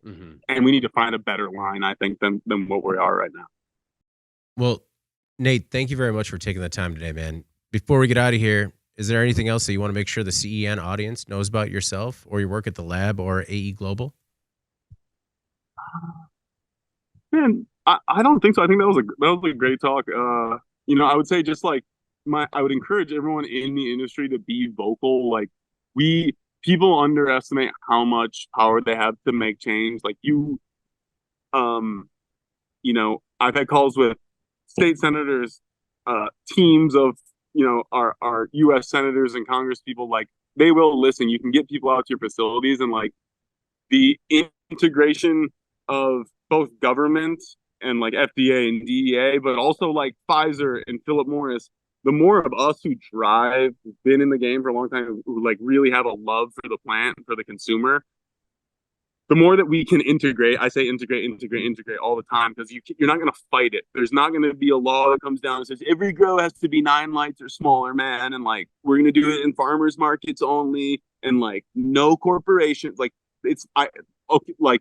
And we need to find a better line, I think, than what we are right now. Well, Nate, thank you very much for taking the time today, man. Before we get out of here, is there anything else that you want to make sure the CEN audience knows about yourself or your work at the lab or AE Global? Man, I don't think so. I think that was a great talk. I would say just like I would encourage everyone in the industry to be vocal. Like people underestimate how much power they have to make change. Like I've had calls with state senators, teams of our U.S. senators and Congress people. Like they will listen. You can get people out to your facilities, and like the integration of both government and like FDA and DEA, but also like Pfizer and Philip Morris. The more of us who drive, who've been in the game for a long time, who like really have a love for the plant and for the consumer, the more that we can integrate. I say integrate all the time, because you're not going to fight it. There's not going to be a law that comes down and says every grow has to be 9 lights or smaller, man, and like we're going to do it in farmers markets only, and like no corporations. Like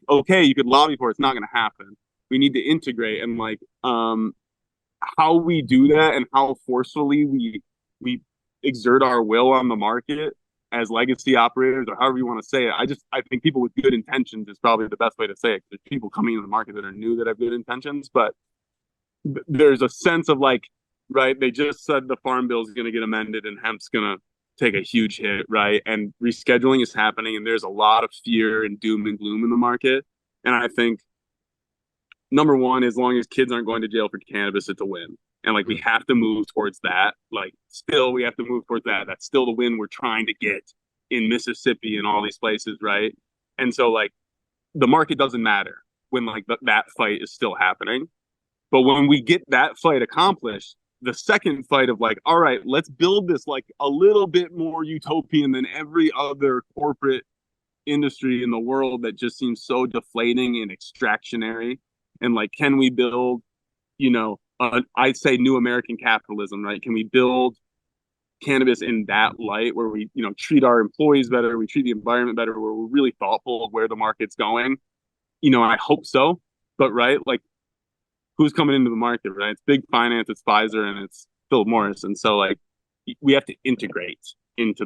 okay, you could lobby for it. It's not going to happen. We need to integrate, and like how we do that and how forcefully we exert our will on the market as legacy operators, or however you want to say it. I think people with good intentions is probably the best way to say it. There's people coming into the market that are new that have good intentions, but there's a sense of like, right, they just said the farm bill is going to get amended and hemp's going to take a huge hit, right? And rescheduling is happening, and there's a lot of fear and doom and gloom in the market. And I think number one, as long as kids aren't going to jail for cannabis, it's a win. And like, we have to move towards that. Like, still, we have to move towards that. That's still the win we're trying to get in Mississippi and all these places, right? And so like, the market doesn't matter when like that fight is still happening. But when we get that fight accomplished, the second fight of like, all right, let's build this like a little bit more utopian than every other corporate industry in the world that just seems so deflating and extractionary. And like, can we build, I'd say new American capitalism, right? Can we build cannabis in that light where we, treat our employees better, we treat the environment better, where we're really thoughtful of where the market's going? I hope so. But right, like, who's coming into the market, right? It's big finance, it's Pfizer, and it's Philip Morris. And so like, we have to integrate into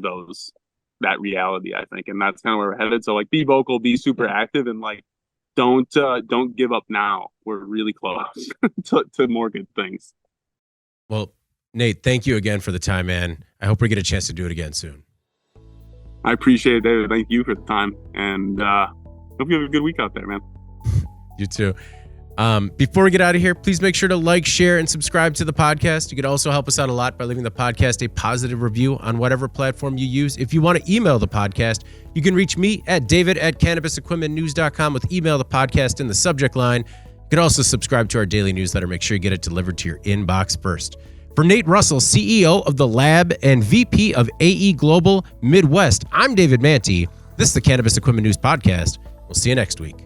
that reality, I think. And that's kind of where we're headed. So like, be vocal, be super active, and like, don't give up now. We're really close to more good things. Well, Nate, thank you again for the time, man. I hope we get a chance to do it again soon. I appreciate it, David. Thank you for the time. And hope you have a good week out there, man. You too. Before we get out of here, please make sure to like, share, and subscribe to the podcast. You could also help us out a lot by leaving the podcast a positive review on whatever platform you use. If you want to email the podcast, you can reach me at david@cannabisequipmentnews.com with email the podcast in the subject line. You can also subscribe to our daily newsletter. Make sure you get it delivered to your inbox first. For Nate Russell, CEO of The Lab and VP of AE Global Midwest, I'm David Manti. This is the Cannabis Equipment News Podcast. We'll see you next week.